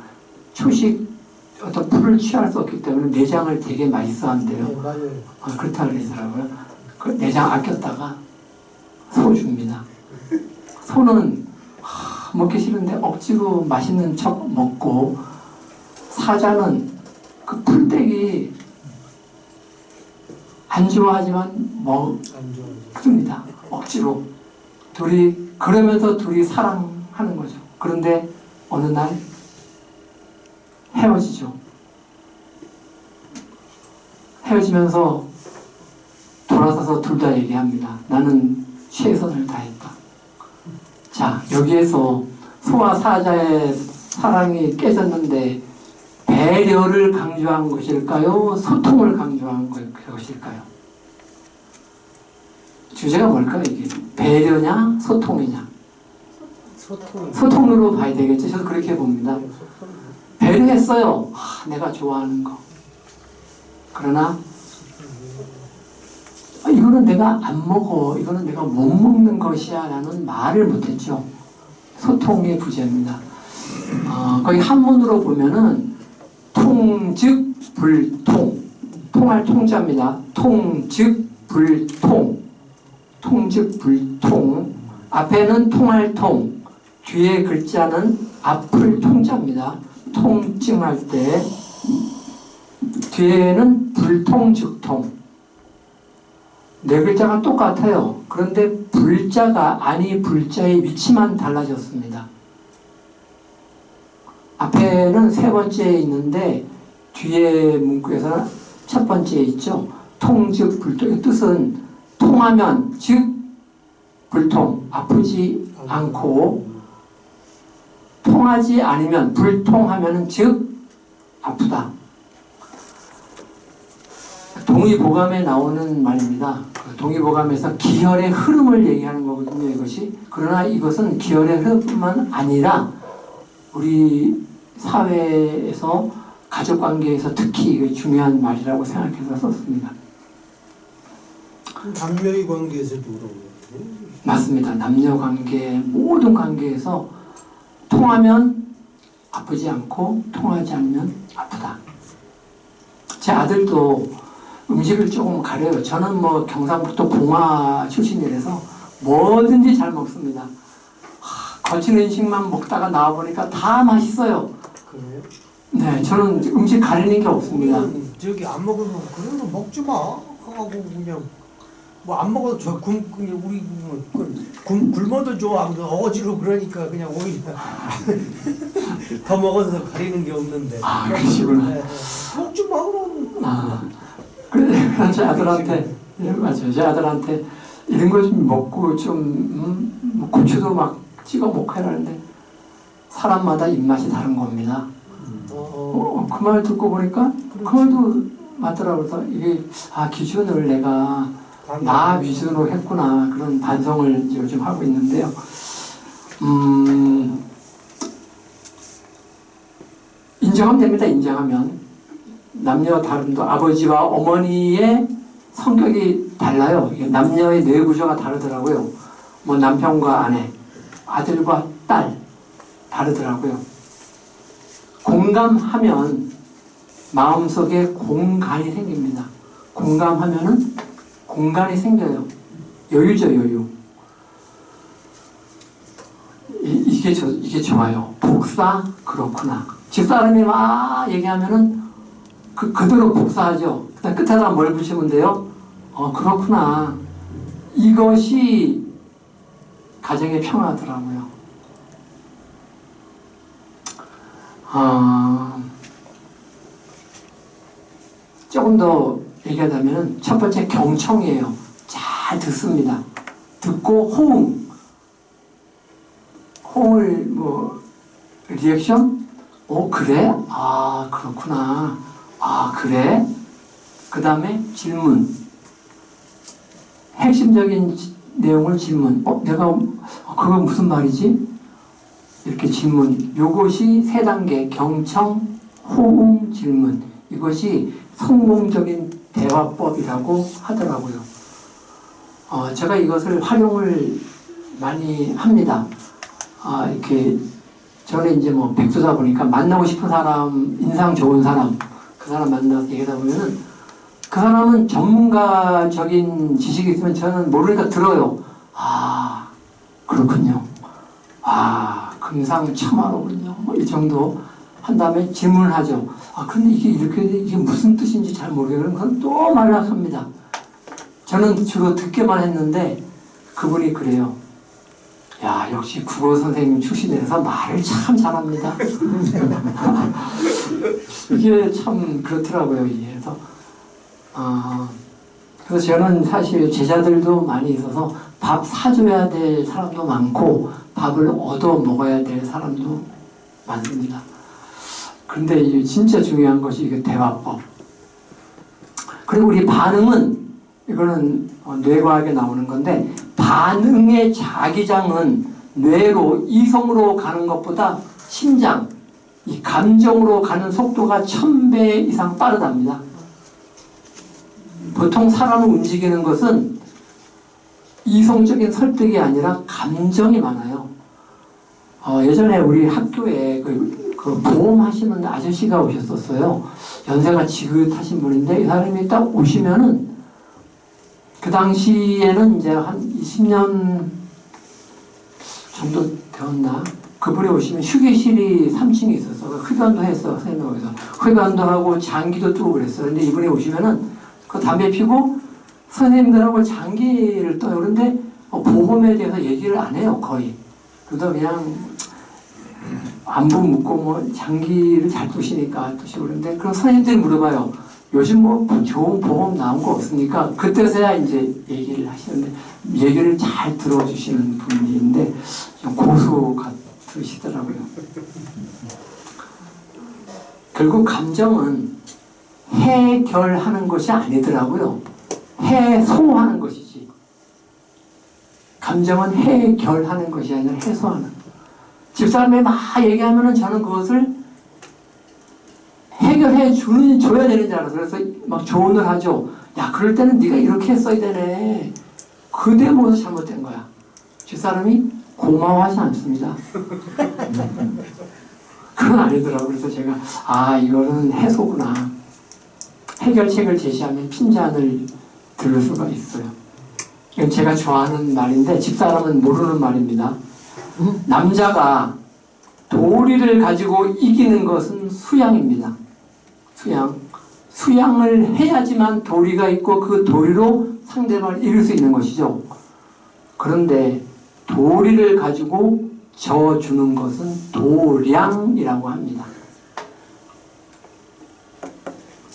초식 어떤 풀을 취할 수 없기 때문에 내장을 되게 맛있어 한대요. 네, 맞아요. 그렇다 그러더라고요. 그 내장 아꼈다가 소 줍니다. 소는 먹기 싫은데 억지로 맛있는 척 먹고, 사자는 그 풀떼기 안 좋아하지만 먹습니다. 억지로. 그러면서 둘이 사랑하는 거죠. 그런데 어느 날 헤어지죠. 헤어지면서 돌아서서 둘 다 얘기합니다. 나는 최선을 다했다. 자, 여기에서 소와 사자의 사랑이 깨졌는데 배려를 강조한 것일까요? 소통을 강조한 것일까요? 주제가 뭘까요, 이게? 배려냐? 소통이냐? 소통으로 봐야 되겠죠. 저도 그렇게 봅니다. 배려했어요. 내가 좋아하는 거. 그러나 이거는 내가 안 먹어, 이거는 내가 못 먹는 것이야 라는 말을 못했죠. 소통의 부재입니다. 거기 한문으로 보면은 통즉 불통, 통할 통자입니다. 통즉 불통, 통즉 불통. 앞에는 통할 통, 뒤에 글자는 앞을 통자입니다. 통증할 때 뒤에는 불통즉통. 네 글자가 똑같아요. 그런데 불자가 아니 불자의 위치만 달라졌습니다. 앞에는 세 번째에 있는데 뒤에 문구에서는 첫 번째에 있죠. 통즉 불통의 뜻은 통하면 즉 불통, 아프지 않고, 통하지 않으면, 불통하면 즉 아프다. 동의보감에 나오는 말입니다. 동의보감에서 기혈의 흐름을 얘기하는 거거든요, 이것이. 그러나 이것은 기혈의 흐름뿐만 아니라 우리 사회에서 가족관계에서 특히 중요한 말이라고 생각해서 썼습니다. 남녀의 관계에서도 그런 거예요. 맞습니다. 남녀관계, 모든 관계에서 통하면 아프지 않고 통하지 않으면 아프다. 제 아들도 음식을 조금 가려요. 저는 뭐 경상북도 봉화 출신이라서 뭐든지 잘 먹습니다. 거친 음식만 먹다가 나와보니까 다 맛있어요. 그래요? 네, 저는 음식 가리는 게 없습니다. 저기 안 먹으면 그런 거 먹지 마 하고 그냥 뭐 안 먹어도 그냥 우리 굶어도 좋아. 어거지로 그러니까 그냥 오히려 더 먹어서 가리는 게 없는데. 그러시구나. 네. 먹지 마 그럼. 그래서 제 아들한테, 맞아요. 제 아들한테 이런 거 좀 먹고 좀 고추도 막 찍어 먹고 해라는데 사람마다 입맛이 다른 겁니다. 그 말 듣고 보니까 그 말도 맞더라고요. 그래서 이게 기준을 내가 나 위주로 했구나, 그런 반성을 요즘 하고 있는데요. 인정하면 됩니다. 인정하면. 남녀 다름도 아버지와 어머니의 성격이 달라요. 이게 남녀의 뇌 구조가 다르더라고요. 뭐 남편과 아내, 아들과 딸 다르더라고요. 공감하면 마음속에 공간이 생깁니다. 공감하면은 공간이 생겨요. 여유죠, 여유. 이게 좋아요. 복사? 그렇구나. 집사람이 막 얘기하면은 그대로 복사하죠. 그다음 끝에다 뭘 붙이면 돼요? 그렇구나. 이것이 가정의 평화더라고요. 조금 더 얘기하자면 첫 번째 경청이에요. 잘 듣습니다. 듣고 호응을 리액션? 그래? 그렇구나. 그래? 그 다음에 질문. 핵심적인 내용을 질문. 내가 그거 무슨 말이지? 이렇게 질문. 요것이 3단계 경청, 호응, 질문. 이것이 성공적인 대화법이라고 하더라고요. 제가 이것을 활용을 많이 합니다. 이렇게 저는 이제 백수다 보니까 만나고 싶은 사람, 인상 좋은 사람, 그 사람 만나서 얘기하다 보면은 그 사람은 전문가적인 지식이 있으면 저는 모르니까 들어요. 그렇군요. 금상첨화로군요. 이 정도 한 다음에 질문을 하죠. 근데 이게 무슨 뜻인지 잘 모르겠는 건 또 말을 합니다. 저는 주로 듣기만 했는데 그분이 그래요. 야, 역시 국어 선생님 출신이라서 말을 참 잘합니다. 이게 참 그렇더라고요. 이게. 그래서 저는 사실 제자들도 많이 있어서 밥 사줘야 될 사람도 많고 밥을 얻어 먹어야 될 사람도 많습니다. 그런데 이게 진짜 중요한 것이 이게 대화법. 그리고 우리 반응은 이거는 뇌과학에 나오는 건데 반응의 자기장은 뇌로 이성으로 가는 것보다 심장, 이 감정으로 가는 속도가 1000배 이상 빠르답니다. 보통 사람을 움직이는 것은 이성적인 설득이 아니라 감정이 많아요. 예전에 우리 학교에 그 보험하시는 아저씨가 오셨었어요. 연세가 지긋하신 분인데 이 사람이 딱 오시면은 그 당시에는 이제 한 20년 정도 되었나? 그분이 오시면 휴게실이 3층에 있어서 흡연도 했어. 선생님이 거기서 흡연도 하고 장기도 뜨고 그랬어요. 근데 이분이 오시면은 그 담배 피고 선생님들하고 장기를 떠요. 그런데 보험에 대해서 얘기를 안 해요. 거의. 그래서 그냥 안부 묻고 장기를 잘 뜨시니까 뜨시고 그런데 그럼 선생님들이 물어봐요. 요즘 좋은 보험 나온 거 없습니까? 그때서야 이제 얘기를 하시는데 얘기를 잘 들어주시는 분인데 좀 고수 같으시더라고요. 결국 감정은 해결하는 것이 아니더라고요. 해소하는 것이지. 감정은 해결하는 것이 아니라 해소하는. 집사람이 막 얘기하면은 저는 그것을 해결해 줘야 되는 줄 알아서 그래서 막 조언을 하죠. 야, 그럴 때는 네가 이렇게 했어야 되네. 그 대목에서 잘못된 거야. 집사람이 고마워하지 않습니다. 그건 아니더라고요. 그래서 제가 이거는 해소구나. 해결책을 제시하면 핀잔을 들을 수가 있어요. 이건 제가 좋아하는 말인데 집사람은 모르는 말입니다. 남자가 도리를 가지고 이기는 것은 수양입니다. 수양을 해야지만 도리가 있고 그 도리로 상대방을 이길 수 있는 것이죠. 그런데 도리를 가지고 져주는 것은 도량이라고 합니다.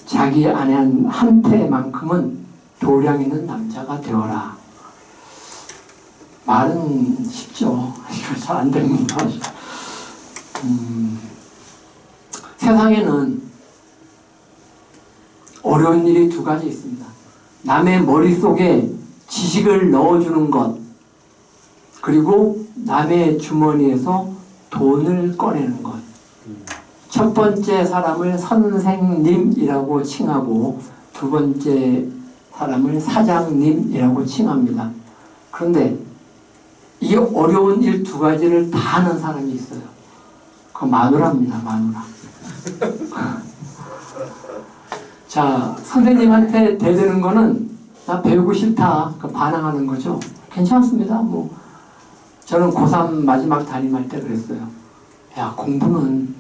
자기 아내한테만큼은 도량 있는 남자가 되어라. 말은 쉽죠. 이거 잘 안 됩니다. 세상에는 어려운 일이 2가지 있습니다. 남의 머릿속에 지식을 넣어주는 것, 그리고 남의 주머니에서 돈을 꺼내는 것. 첫 번째 사람을 선생님이라고 칭하고 두 번째 사람을 사장님이라고 칭합니다. 그런데 이 어려운 일 두 가지를 다 하는 사람이 있어요. 그 마누라입니다. 마누라. 자, 선생님한테 대드는 거는 나 배우고 싫다. 그 반항하는 거죠. 괜찮습니다. 뭐 저는 고3 마지막 담임할 때 그랬어요. 야, 공부는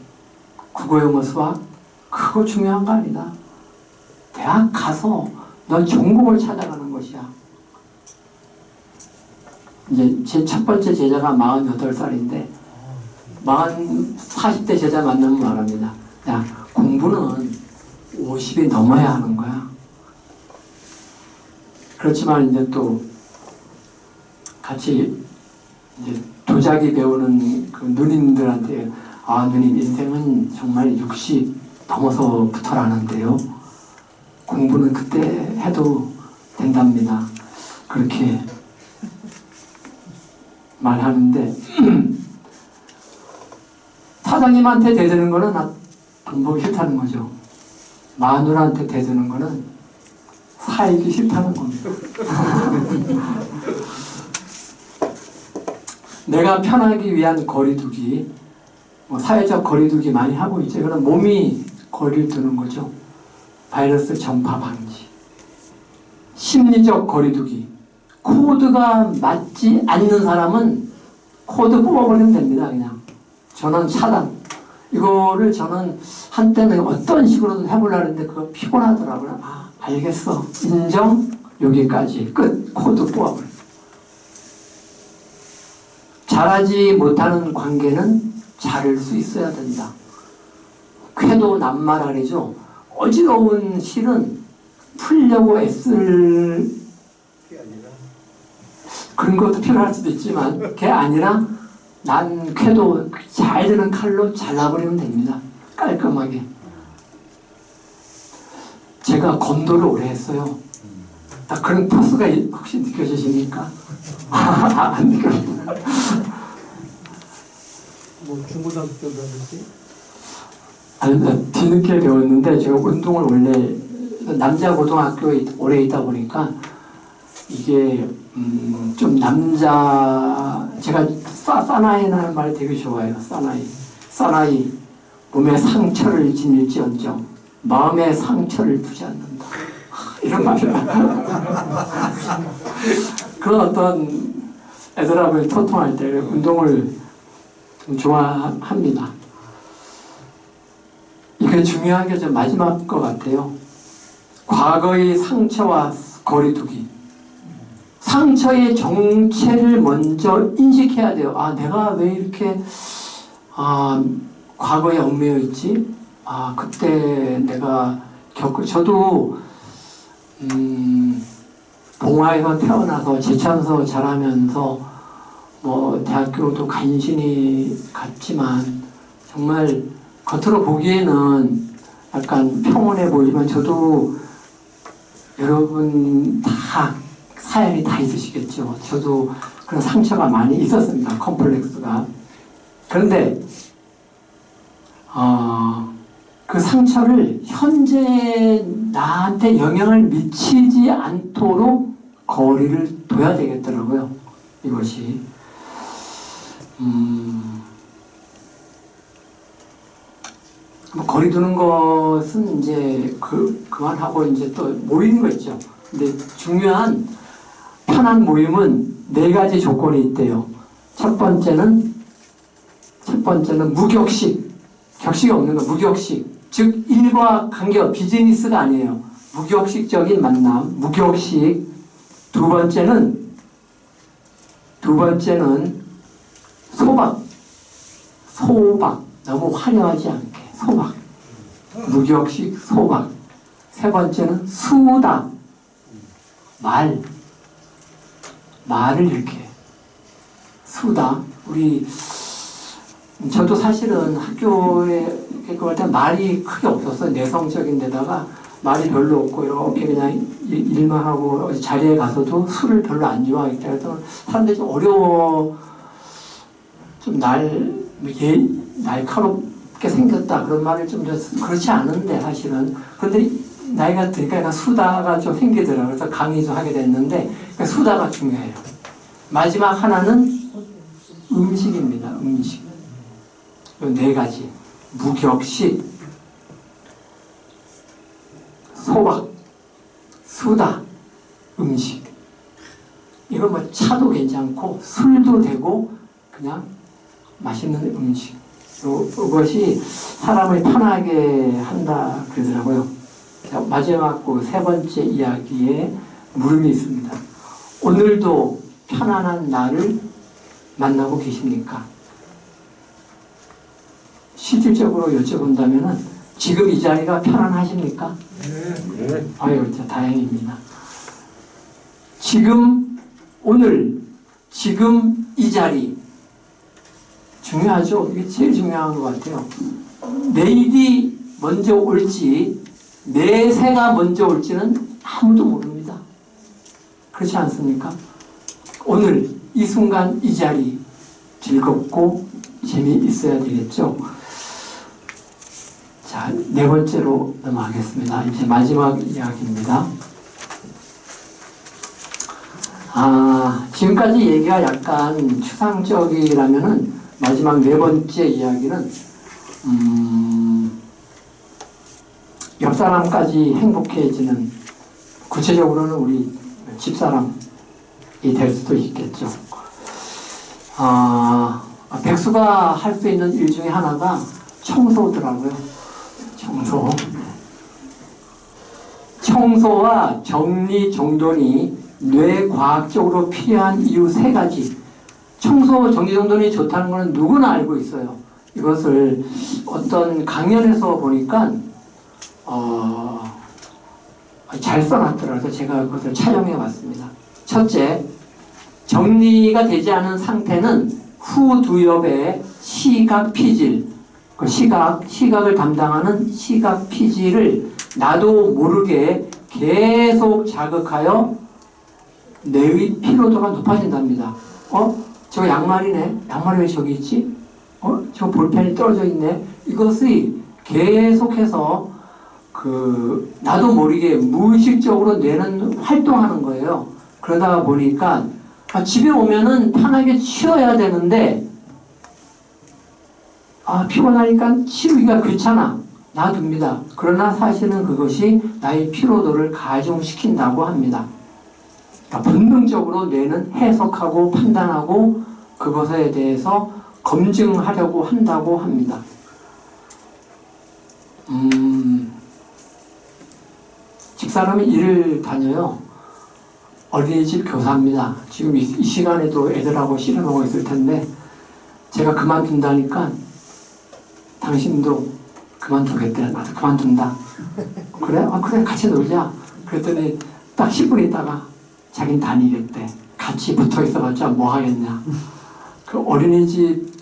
국어, 영어, 수학 그거 중요한 거 아니다. 대학 가서 넌 전공을 찾아가는 것이야. 이제 제 첫 번째 제자가 48살인데 40대 제자 만나면 말합니다. 야, 공부는 50이 넘어야 하는 거야. 그렇지만 이제 또 같이 이제 도자기 배우는 그 누님들한테 아, 누님 인생은 정말 60 넘어서부터라는데요. 공부는 그때 해도 된답니다. 그렇게 말하는데 사장님한테 대드는 거는 돈 벌기 싫다는 거죠. 마누라한테 대드는 거는 살기 싫다는 겁니다. 내가 편하기 위한 거리두기, 뭐 사회적 거리두기 많이 하고 있죠. 그럼 몸이 거리를 두는 거죠. 바이러스 전파 방지. 심리적 거리두기. 코드가 맞지 않는 사람은 코드 뽑아버리면 됩니다. 그냥 전원 차단. 이거를 저는 한때는 어떤 식으로든 해보려고 했는데 그거 피곤하더라고요. 아, 알겠어. 인정. 여기까지. 끝. 코드 뽑아버려. 잘하지 못하는 관계는 잘할 수 있어야 된다. 쾌도 낱말하리죠. 어지러운 실은 풀려고 애쓸 그런 것도 필요할 수도 있지만 그게 아니라 난 쾌도 잘 드는 칼로 잘라버리면 됩니다. 깔끔하게. 제가 검도를 오래 했어요. 딱 그런 포스가 혹시 느껴지십니까? 안 느껴집니다. 뭐 중고등학교 때라든지 아니, 뒤늦게 배웠는데 제가 운동을 원래 남자 고등학교에 오래 있다 보니까 이게 좀 제가 사나이라는 말 되게 좋아해요. 사나이 몸에 상처를 지닐지언정 마음에 상처를 두지 않는다. 이런 말이야. 그런 어떤 애들하고 소통할 때 운동을 좀 좋아합니다. 이게 중요한 게 좀 마지막 것 같아요. 과거의 상처와 거리두기. 상처의 정체를 먼저 인식해야 돼요. 아, 내가 왜 이렇게 과거에 얽매여 있지? 아, 그때 내가 저도 봉화에서 태어나서 제천서 자라면서 뭐 대학교도 간신히 갔지만 정말 겉으로 보기에는 약간 평온해 보이지만 저도 여러분 다 사연이 다 있으시겠죠. 저도 그런 상처가 많이 있었습니다. 컴플렉스가. 그런데 그 상처를 현재 나한테 영향을 미치지 않도록 거리를 둬야 되겠더라고요. 이것이. 거리 두는 것은 이제 그만하고 이제 또 모이는 거 있죠. 근데 중요한 편한 모임은 4가지 조건이 있대요. 첫 번째는 무격식. 격식이 없는 거, 무격식. 즉, 일과 관계없, 비즈니스가 아니에요. 무격식적인 만남, 무격식. 두 번째는 소박. 너무 화려하지 않게. 소박. 무격식, 소박. 세 번째는 수다. 말을 이렇게. 수다. 저도 사실은 학교에 갈 때 말이 크게 없었어요. 내성적인 데다가 말이 별로 없고 이렇게 그냥 일만 하고 자리에 가서도 술을 별로 안 좋아하기 때문에 사람들이 좀 어려워. 좀 날카롭 게 생겼다 그런 말을 좀 그렇지 않은데 사실은 그런데 나이가 드니까 약간 수다가 좀 생기더라고요. 그래서 강의 좀 하게 됐는데 수다가 중요해요. 마지막 하나는 음식입니다. 음식. 이 네 가지. 무격식, 소박, 수다, 음식. 이건 뭐 차도 괜찮고 술도 되고 그냥 맛있는 음식. 이것이 사람을 편하게 한다 그러더라고요. 마지막 그 세 번째 이야기에 물음이 있습니다. 오늘도 편안한 나를 만나고 계십니까? 실질적으로 여쭤본다면은 지금 이 자리가 편안하십니까? 네. 아유, 진짜 다행입니다. 지금, 오늘, 지금 이 자리 중요하죠? 이게 제일 중요한 것 같아요. 내일이 먼저 올지 내세가 먼저 올지는 아무도 모릅니다. 그렇지 않습니까? 오늘 이 순간 이 자리 즐겁고 재미있어야 되겠죠. 자, 네 번째로 넘어가겠습니다. 이제 마지막 이야기입니다. 지금까지 얘기가 약간 추상적이라면은 마지막 네 번째 이야기는 옆 사람까지 행복해지는, 구체적으로는 우리 집사람이 될 수도 있겠죠. 백수가 할 수 있는 일 중에 하나가 청소더라고요. 청소와 정리정돈이 뇌과학적으로 필요한 이유 세 가지. 청소, 정리정돈이 좋다는 것은 누구나 알고 있어요. 이것을 어떤 강연에서 보니까 잘 써놨더라고요. 제가 그것을 촬영해 왔습니다. 첫째, 정리가 되지 않은 상태는 후 두 옆에 시각 피질, 그 시각을 담당하는 시각 피질을 나도 모르게 계속 자극하여 뇌의 피로도가 높아진답니다. 저 양말이네. 양말이 왜 저기 있지? 저 볼펜이 떨어져 있네. 이것이 계속해서 나도 모르게 무의식적으로 뇌는 활동하는 거예요. 그러다 보니까 집에 오면은 편하게 쉬어야 되는데 피곤하니까 치우기가 귀찮아. 놔둡니다. 그러나 사실은 그것이 나의 피로도를 가중시킨다고 합니다. 그러니까 본능적으로 뇌는 해석하고 판단하고 그것에 대해서 검증하려고 한다고 합니다. 집사람이 일을 다녀요. 어린이집 교사입니다. 지금 이 시간에도 애들하고 씨름하고 있을 텐데 제가 그만둔다니까 당신도 그만두겠대. 나도 그만둔다. 그래? 그래 같이 놀자. 그랬더니 딱 10분 있다가 자긴 다니겠대. 같이 붙어 있어봤자 뭐 하겠냐. 그 어린이집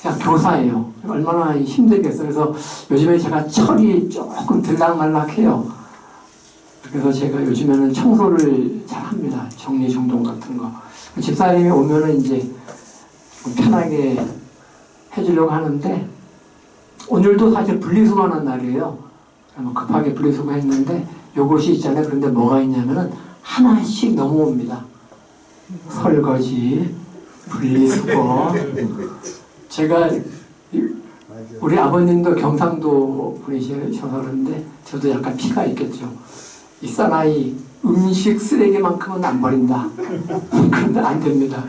그냥 교사예요. 얼마나 힘들겠어요. 그래서 요즘에 제가 철이 조금 들락말락해요. 그래서 제가 요즘에는 청소를 잘 합니다. 정리정돈 같은 거. 집사님이 오면은 이제 편하게 해주려고 하는데 오늘도 사실 분리수거하는 날이에요. 급하게 분리수거 했는데 요것이 있잖아요. 그런데 뭐가 있냐면은 하나씩 넘어옵니다. 설거지, 분리수거. 제가 우리 아버님도 경상도 분이셔서 그런데 저도 약간 피가 있겠죠. 이 사나이 음식 쓰레기만큼은 안 버린다. 그런데 안 됩니다.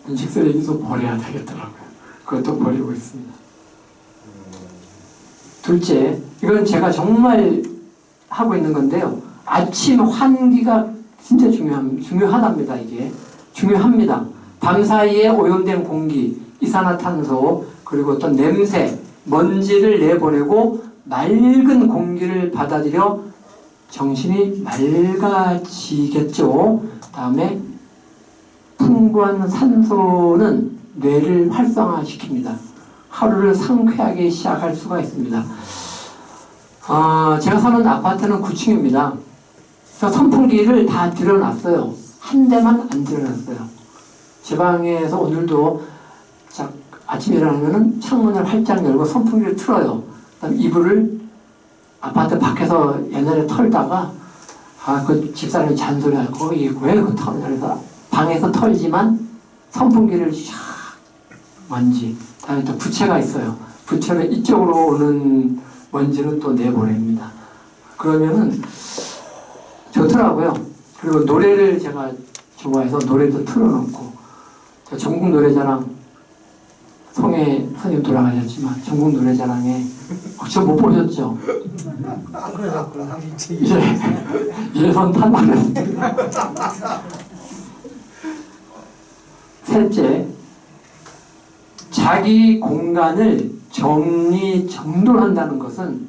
음식 쓰레기도 버려야 되겠더라고요. 그것도 버리고 있습니다. 둘째, 이건 제가 정말 하고 있는 건데요. 아침 환기가 진짜 중요하답니다. 이게 중요합니다. 밤 사이에 오염된 공기, 이산화탄소, 그리고 어떤 냄새, 먼지를 내보내고 맑은 공기를 받아들여 정신이 맑아지겠죠. 다음에 풍부한 산소는 뇌를 활성화시킵니다. 하루를 상쾌하게 시작할 수가 있습니다. 제가 사는 아파트는 9층입니다. 선풍기를 다 들여놨어요. 한 대만 안 들여놨어요. 제 방에서 오늘도 아침에 일어나면은 창문을 활짝 열고 선풍기를 틀어요. 그다음 이불을 아파트 밖에서 옛날에 털다가 그 집사람이 잔소리하고 이게 왜 그 털냐 그래서 방에서 털지만 선풍기를 샥 먼지. 그다음에 또 부채가 있어요. 부채는 이쪽으로 오는 먼지는 또 내보냅니다. 그러면은 좋더라고요. 그리고 노래를 제가 좋아해서 노래도 틀어놓고 전국 노래자랑 송혜 선생님 돌아가셨지만 전국 노래자랑에 저 못 보셨죠? 그래서 예선 탈락했습니다. 셋째, 자기 공간을 정리정돈한다는 것은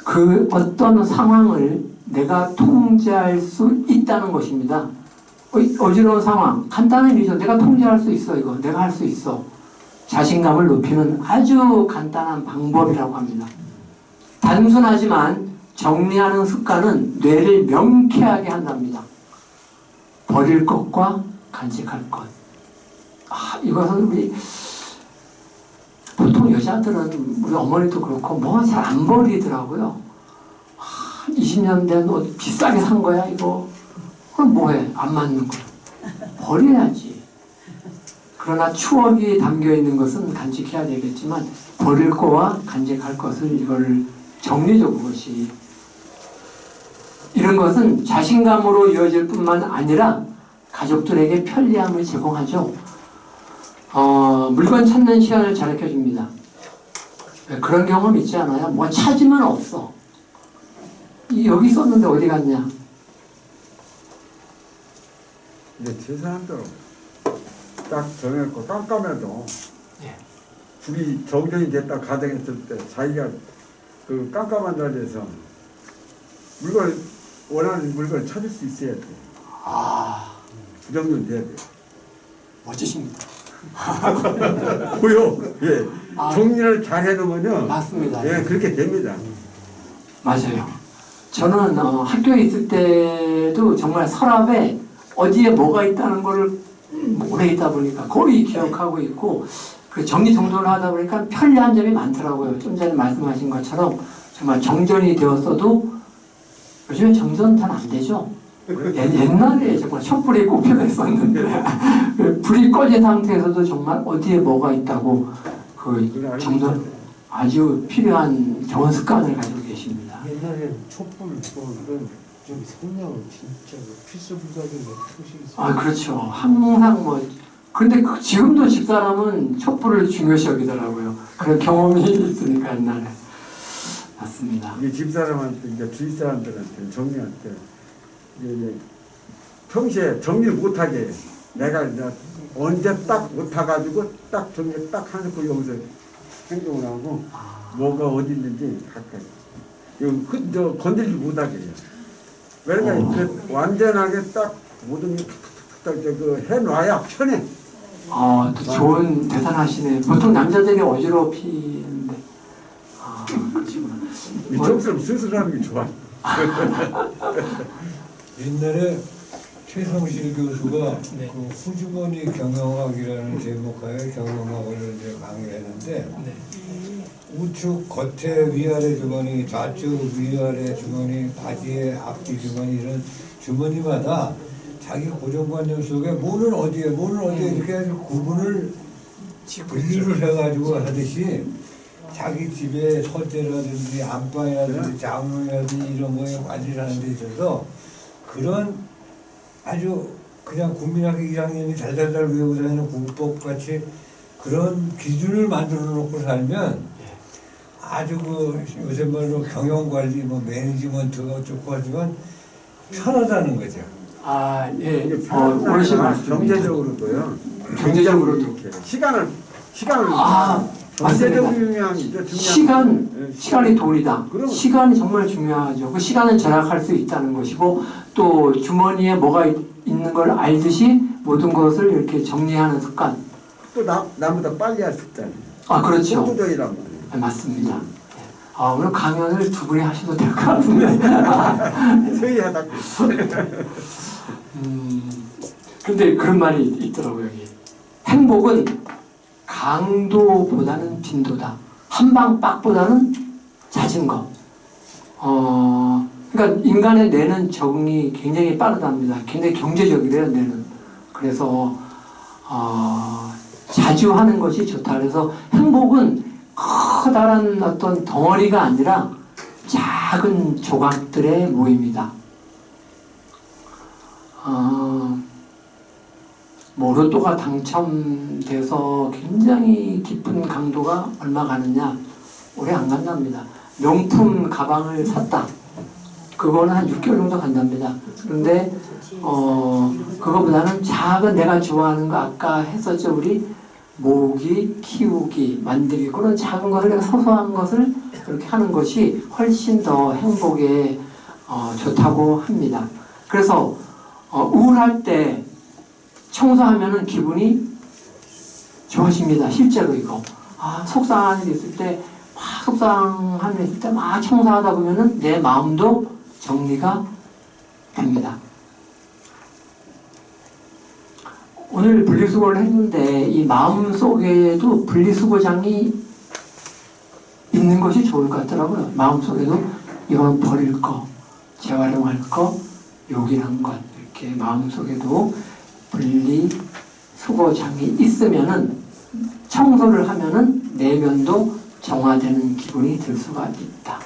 그 어떤 상황을 내가 통제할 수 있다는 것입니다. 어지러운 상황, 간단한 일이죠. 내가 통제할 수 있어, 이거. 내가 할 수 있어. 자신감을 높이는 아주 간단한 방법이라고 합니다. 단순하지만 정리하는 습관은 뇌를 명쾌하게 한답니다. 버릴 것과 간직할 것. 이것은 우리 보통 여자들은 우리 어머니도 그렇고 뭐 잘 안 버리더라고요. 20년 된 옷 비싸게 산 거야 이거. 그럼 뭐해? 안 맞는 거. 버려야지. 그러나 추억이 담겨있는 것은 간직해야 되겠지만 버릴 거와 간직할 것을 이걸 정리죠. 그것이. 이런 것은 자신감으로 이어질 뿐만 아니라 가족들에게 편리함을 제공하죠. 물건 찾는 시간을 가르쳐 줍니다. 그런 경험 있지 않아요? 뭐 찾으면 없어. 여기 있었는데 어디 갔냐? 근데 제 사람들은 딱 정해놓고 깜깜해도 예. 불이 정전이 됐다 가정했을 때 자기가 그 깜깜한 자리에서 원하는 물건을 찾을 수 있어야 돼. 그 정도는 돼야 돼. 멋지십니다. 보여. 예. 정리를 잘 해놓으면요. 맞습니다. 예, 그렇게 됩니다. 맞아요. 저는 학교에 있을 때도 정말 서랍에 어디에 뭐가 있다는 거를 오래 있다 보니까 거의 기억하고 있고 그 정리정돈을 하다 보니까 편리한 점이 많더라고요. 좀 전에 말씀하신 것처럼 정말 정전이 되었어도 요즘에 정전 잘 안 되죠. 옛날에 정말 촛불이 꼽혀있었는데 불이 꺼진 상태에서도 정말 어디에 뭐가 있다고 그 정전 아주 필요한 좋은 습관을 가지고 계십니다. 옛날에는 촛불 이런 저기 성냥을 진짜 필수불가적인 표식이 있어요. 그렇죠. 항상 근데 지금도 집사람은 촛불을 중요시 여기더라고요. 그런 경험이 있으니까 옛날에. 맞습니다. 이게 집사람한테, 이제 주위 사람들한테 정리할 때, 이제 평소에 정리를 못하게 내가 이제 언제 딱 못해가지고 딱 정리 딱 해놓고 여기서 행동을 하고 뭐가 어디 있는지 가까이. 건들지 못하게 해요. 왜냐면 그 완전하게 딱 모든 게 탁탁탁탁 해놔야 편해. 좋은 대단하시네. 보통 남자들이 어지럽히는데. 그렇구나. 이쪽처럼 스스로하는 게 좋아. 옛날에 최성실 교수가 그 후주머니 경영학이라는 제목하에 경영학을 이제 강의했는데 우측 겉에 위아래 주머니, 좌측 위아래 주머니, 바지에 앞뒤 주머니 이런 주머니마다 자기 고정관념 속에 뭐는 어디에 이렇게 해서 구분을 분류를 해가지고 하듯이 자기 집에 서재라든지 안방이라든지 장롱이라든지 이런 거에 관리를 하는 데 있어서 그런 아주 그냥 국민학교 1학년이 달달달 외우고 다니는 국법같이 그런 기준을 만들어 놓고 살면 아주 요새 말로 경영관리, 매니지먼트가 어쩌고 하지만 편하다는 거죠. 예. 어르신 말씀. 경제적으로도요. 경제적으로도. 이렇게 시간을 맞습니다. 경제적인 중요한 시간이 돈이다. 그럼. 시간이 정말 중요하죠. 그 시간을 절약할 수 있다는 것이고 또 주머니에 뭐가 있는 걸 알듯이 모든 것을 이렇게 정리하는 습관. 또 나보다 빨리 할 수 있잖아요. 그렇죠. 속도적이란 말이에요. 네, 맞습니다. 오늘 강연을 두 분이 하셔도 될 것 같은데. 회의하다. 근데 그런 말이 있더라고요. 여기. 행복은 강도보다는 빈도다. 한방빡보다는 잦은 거. 그러니까 인간의 뇌는 적응이 굉장히 빠르답니다. 굉장히 경제적이래요, 뇌는. 그래서 자주 하는 것이 좋다. 그래서 행복은 커다란 어떤 덩어리가 아니라 작은 조각들의 모임이다. 뭐 로또가 당첨돼서 굉장히 깊은 강도가 얼마 가느냐? 오래 안 간답니다. 명품 가방을 샀다. 그거는 한 6개월 정도 간답니다. 그런데 그거보다는 작은 내가 좋아하는 거 아까 했었죠. 우리 모으기, 키우기, 만들기 그런 작은 것을 내가 소소한 것을 그렇게 하는 것이 훨씬 더 행복에 좋다고 합니다. 그래서 우울할 때 청소하면은 기분이 좋아집니다. 실제로 이거. 속상한 일이 있을 때 막 속상한 일이 있을 때 막 청소하다 보면은 내 마음도 정리가 됩니다. 오늘 분리수거를 했는데 이 마음 속에도 분리수거장이 있는 것이 좋을 것 같더라고요. 마음 속에도 이건 버릴 거, 재활용할 거, 요긴한 것 이렇게 마음 속에도 분리수거장이 있으면은 청소를 하면은 내면도 정화되는 기분이 들 수가 있다.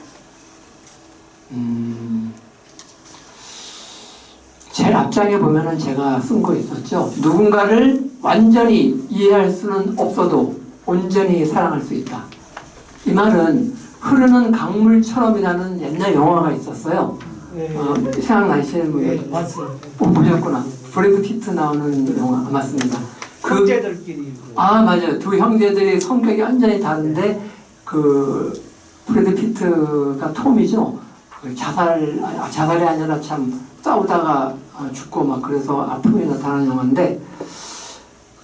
제일 앞장에 보면은 제가 쓴 거 있었죠. 누군가를 완전히 이해할 수는 없어도 온전히 사랑할 수 있다. 이 말은 흐르는 강물처럼이라는 옛날 영화가 있었어요. 생각나시는 분이 봤어요. 보셨구나. 브래드 피트 나오는 영화 맞습니다. 형제들끼리. 맞아요. 두 형제들이 성격이 완전히 다른데 그 브래드 피트가 톰이죠. 자살이 아니라 참 싸우다가 죽고 막 그래서 아픔이 나타나는 영화인데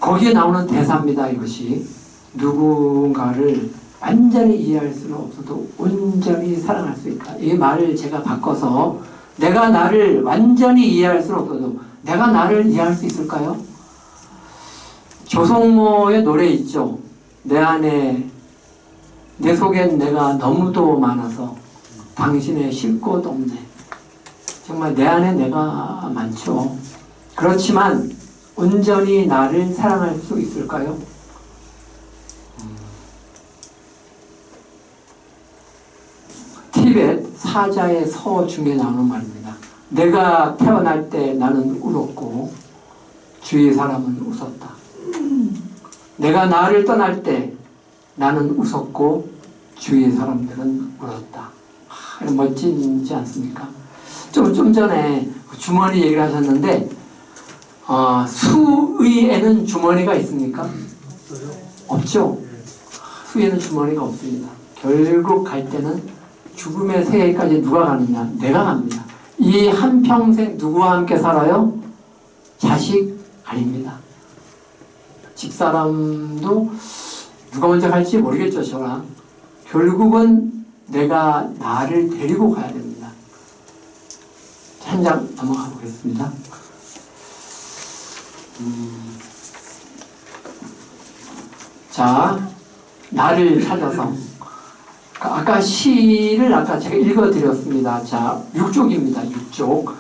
거기에 나오는 대사입니다. 이것이 누군가를 완전히 이해할 수는 없어도 온전히 사랑할 수 있다. 이 말을 제가 바꿔서 내가 나를 완전히 이해할 수는 없어도 내가 나를 이해할 수 있을까요? 조성모의 노래 있죠. 내 안에 내 속엔 내가 너무도 많아서 당신의 쉴 곳 없네. 정말 내 안에 내가 많죠. 그렇지만 온전히 나를 사랑할 수 있을까요? 티벳 사자의 서 중에 나오는 말입니다. 내가 태어날 때 나는 울었고 주위 사람은 웃었다. 내가 나를 떠날 때 나는 웃었고 주위 사람들은 울었다. 멋지지 않습니까? 좀 전에 주머니 얘기를 하셨는데 수의에는 주머니가 있습니까? 없죠. 수의에는 주머니가 없습니다. 결국 갈 때는 죽음의 세계까지 누가 가느냐? 내가 갑니다. 이 한평생 누구와 함께 살아요? 자식 아닙니다. 집사람도 누가 먼저 갈지 모르겠죠. 저랑. 결국은 내가 나를 데리고 가야 됩니다. 한 장 넘어가 보겠습니다. 자, 나를 찾아서 아까 시를 아까 제가 읽어드렸습니다. 자, 6쪽입니다. 6쪽.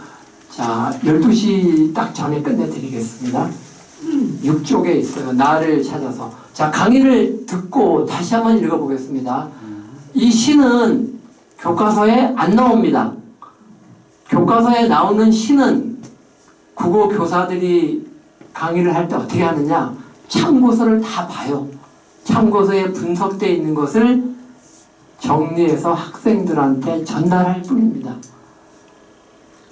자, 12시 딱 전에 끝내드리겠습니다. 6쪽에 있어요. 나를 찾아서. 자, 강의를 듣고 다시 한번 읽어보겠습니다. 이 시는 교과서에 안 나옵니다. 교과서에 나오는 시는 국어 교사들이 강의를 할 때 어떻게 하느냐? 참고서를 다 봐요. 참고서에 분석되어 있는 것을 정리해서 학생들한테 전달할 뿐입니다.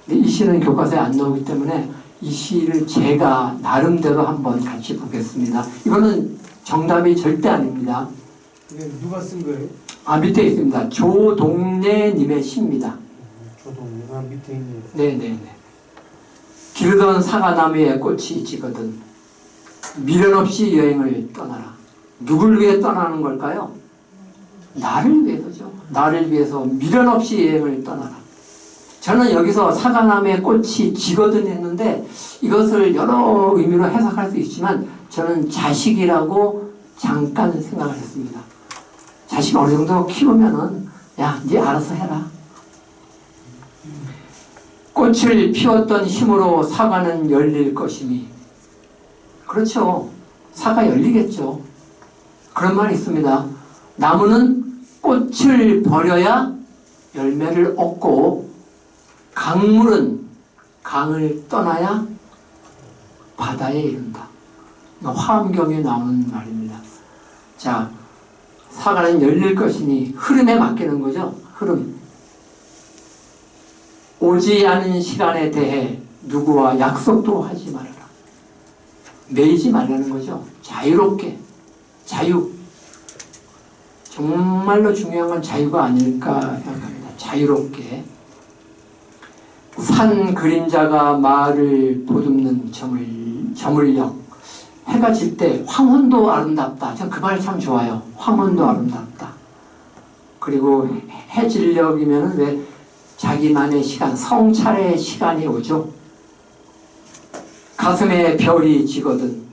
근데 이 시는 교과서에 안 나오기 때문에 이 시를 제가 나름대로 한번 같이 보겠습니다. 이거는 정답이 절대 아닙니다. 이게 누가 쓴 거예요? 밑에 있습니다. 조동래님의 시입니다. 조동래가 밑에 있네요. 네네네. 기르던 사과나무에 꽃이 지거든 미련 없이 여행을 떠나라. 누굴 위해 떠나는 걸까요? 나를 위해서죠. 나를 위해서 미련 없이 여행을 떠나라. 저는 여기서 사과나무에 꽃이 지거든 했는데 이것을 여러 의미로 해석할 수 있지만 저는 자식이라고 잠깐 생각을 했습니다. 자식 어느 정도 키우면은 야, 네 알아서 해라. 꽃을 피웠던 힘으로 사과는 열릴 것이니. 그렇죠. 사과 열리겠죠. 그런 말이 있습니다. 나무는 꽃을 버려야 열매를 얻고 강물은 강을 떠나야 바다에 이른다. 화엄경에 나오는 말입니다. 자, 사과는 열릴 것이니 흐름에 맡기는 거죠. 흐름. 오지 않은 시간에 대해 누구와 약속도 하지 말아라. 매이지 말라는 거죠. 자유롭게. 자유. 정말로 중요한 건 자유가 아닐까 생각합니다. 자유롭게. 산 그림자가 마을을 보듬는 저물녘. 해가 질 때 황혼도 아름답다. 전 그 말 참 좋아요. 황혼도 아름답다. 그리고 해질녘이면 왜 자기만의 시간, 성찰의 시간이 오죠. 가슴에 별이 지거든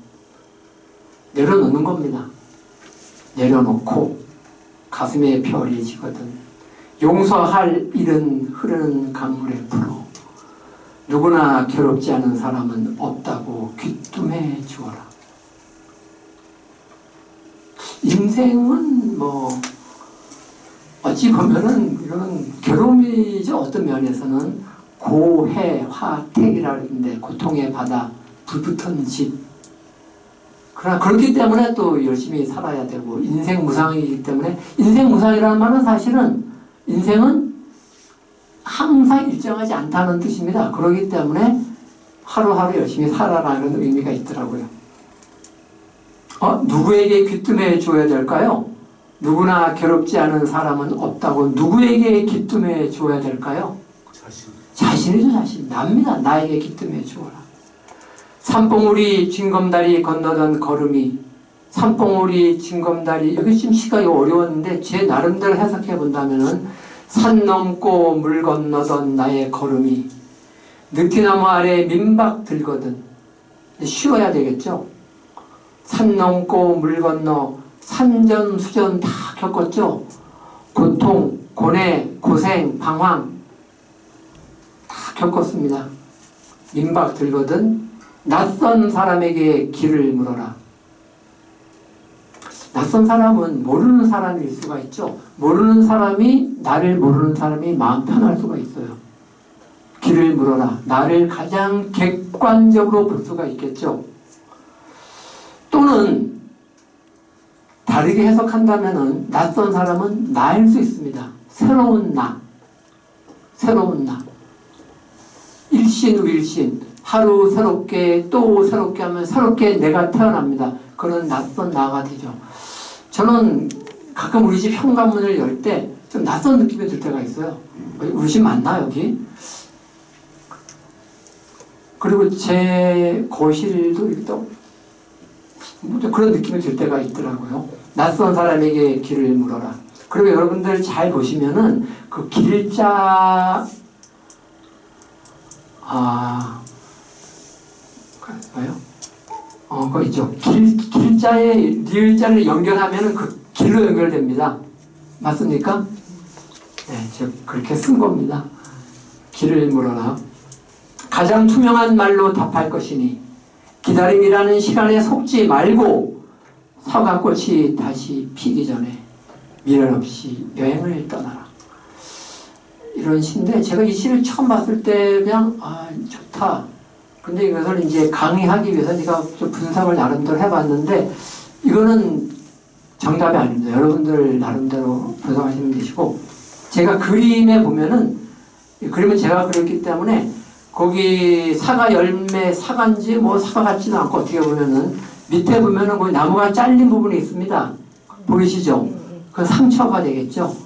내려놓는 겁니다. 내려놓고 가슴에 별이 지거든 용서할 일은 흐르는 강물에 불어 누구나 괴롭지 않은 사람은 없다고 귀뚱해 주어라. 인생은 뭐 어찌 보면은 이런 괴로움이죠. 어떤 면에서는 고해화택이라 그러는데 고통의 바다, 불붙은 집. 그러나 그렇기 때문에 또 열심히 살아야 되고 인생 무상이기 때문에 인생 무상이라는 말은 사실은 인생은 항상 일정하지 않다는 뜻입니다. 그렇기 때문에 하루하루 열심히 살아라는 의미가 있더라고요. 누구에게 귀뜸해 줘야 될까요? 누구나 괴롭지 않은 사람은 없다고 누구에게 귀뜸해 줘야 될까요? 자신이죠, 자신. 납니다. 나에게 귀뜸해 주어라. 산봉우리 징검다리 건너던 걸음이 산봉우리 징검다리 여기 지금 시각이 어려웠는데 제 나름대로 해석해 본다면은 산 넘고 물 건너던 나의 걸음이 느티나무 아래 민박 들거든. 쉬어야 되겠죠. 산 넘고 물 건너 산전수전 다 겪었죠. 고통, 고뇌, 고생, 방황 다 겪었습니다. 민박 들거든 낯선 사람에게 길을 물어라. 낯선 사람은 모르는 사람일 수가 있죠. 모르는 사람이 나를 모르는 사람이 마음 편할 수가 있어요. 길을 물어라. 나를 가장 객관적으로 볼 수가 있겠죠. 또는 다르게 해석한다면은 낯선 사람은 나일 수 있습니다. 새로운 나. 새로운 나. 일신우일신. 하루 새롭게 또 새롭게 하면 새롭게 내가 태어납니다. 그런 낯선 나가 되죠. 저는 가끔 우리 집 현관문을 열 때 좀 낯선 느낌이 들 때가 있어요. 우리 집 맞나 여기? 그리고 제 거실도 이렇게 또 그런 느낌이 들 때가 있더라고요. 낯선 사람에게 길을 물어라. 그리고 여러분들 잘 보시면은 그 길자 그래요? 그거 있죠. 길자에 리을자를 연결하면은 그 길로 연결됩니다. 맞습니까? 네, 제가 그렇게 쓴 겁니다. 길을 물어라. 가장 투명한 말로 답할 것이니 기다림이라는 시간에 속지 말고 사과꽃이 다시 피기 전에 미련 없이 여행을 떠나라. 이런 시인데 제가 이 시를 처음 봤을 때 그냥 좋다. 근데 이것을 이제 강의하기 위해서 제가 좀 분석을 나름대로 해봤는데 이거는 정답이 아닙니다. 여러분들 나름대로 분석하시면 되시고 제가 그림에 보면은 그림은 제가 그렸기 때문에 거기 사과 열매 사과인지 뭐 사과 같지도 않고 어떻게 보면은 밑에 보면은 거기 나무가 잘린 부분이 있습니다. 보이시죠? 그 상처가 되겠죠.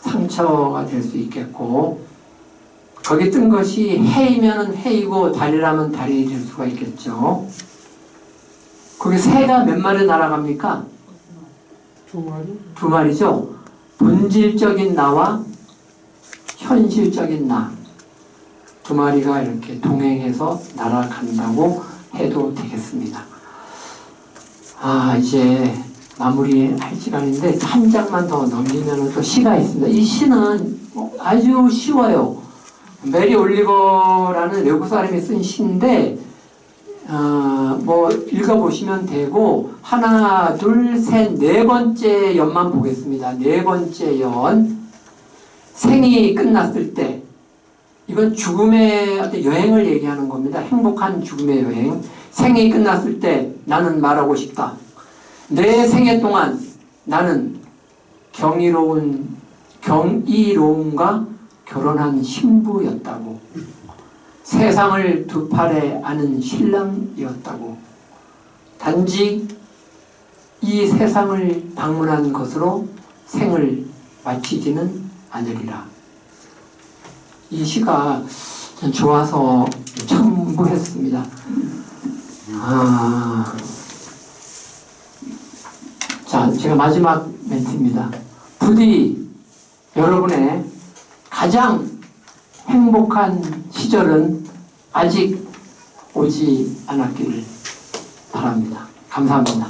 상처가 될 수 있겠고 거기 뜬 것이 해이면은 해이고 달이라면 달이 될 수가 있겠죠. 거기 새가 몇 마리 날아갑니까? 두 마리죠. 본질적인 나와 현실적인 나 두 마리가 이렇게 동행해서 날아간다고 해도 되겠습니다. 이제 마무리할 시간인데 한 장만 더 넘기면 또 시가 있습니다. 이 시는 아주 쉬워요. 메리 올리버라는 외국 사람이 쓴 시인데 뭐 읽어보시면 되고 하나, 둘, 셋, 네 번째 연만 보겠습니다. 네 번째 연. 생이 끝났을 때 이건 죽음의 어떤 여행을 얘기하는 겁니다. 행복한 죽음의 여행. 생이 끝났을 때 나는 말하고 싶다. 내 생애 동안 나는 경이로움과 결혼한 신부였다고. 세상을 두 팔에 아는 신랑이었다고. 단지 이 세상을 방문한 것으로 생을 마치지는 않으리라. 이 시가 전 좋아서 첨부했습니다. 자, 제가 마지막 멘트입니다. 부디 여러분의 가장 행복한 시절은 아직 오지 않았기를 바랍니다. 감사합니다.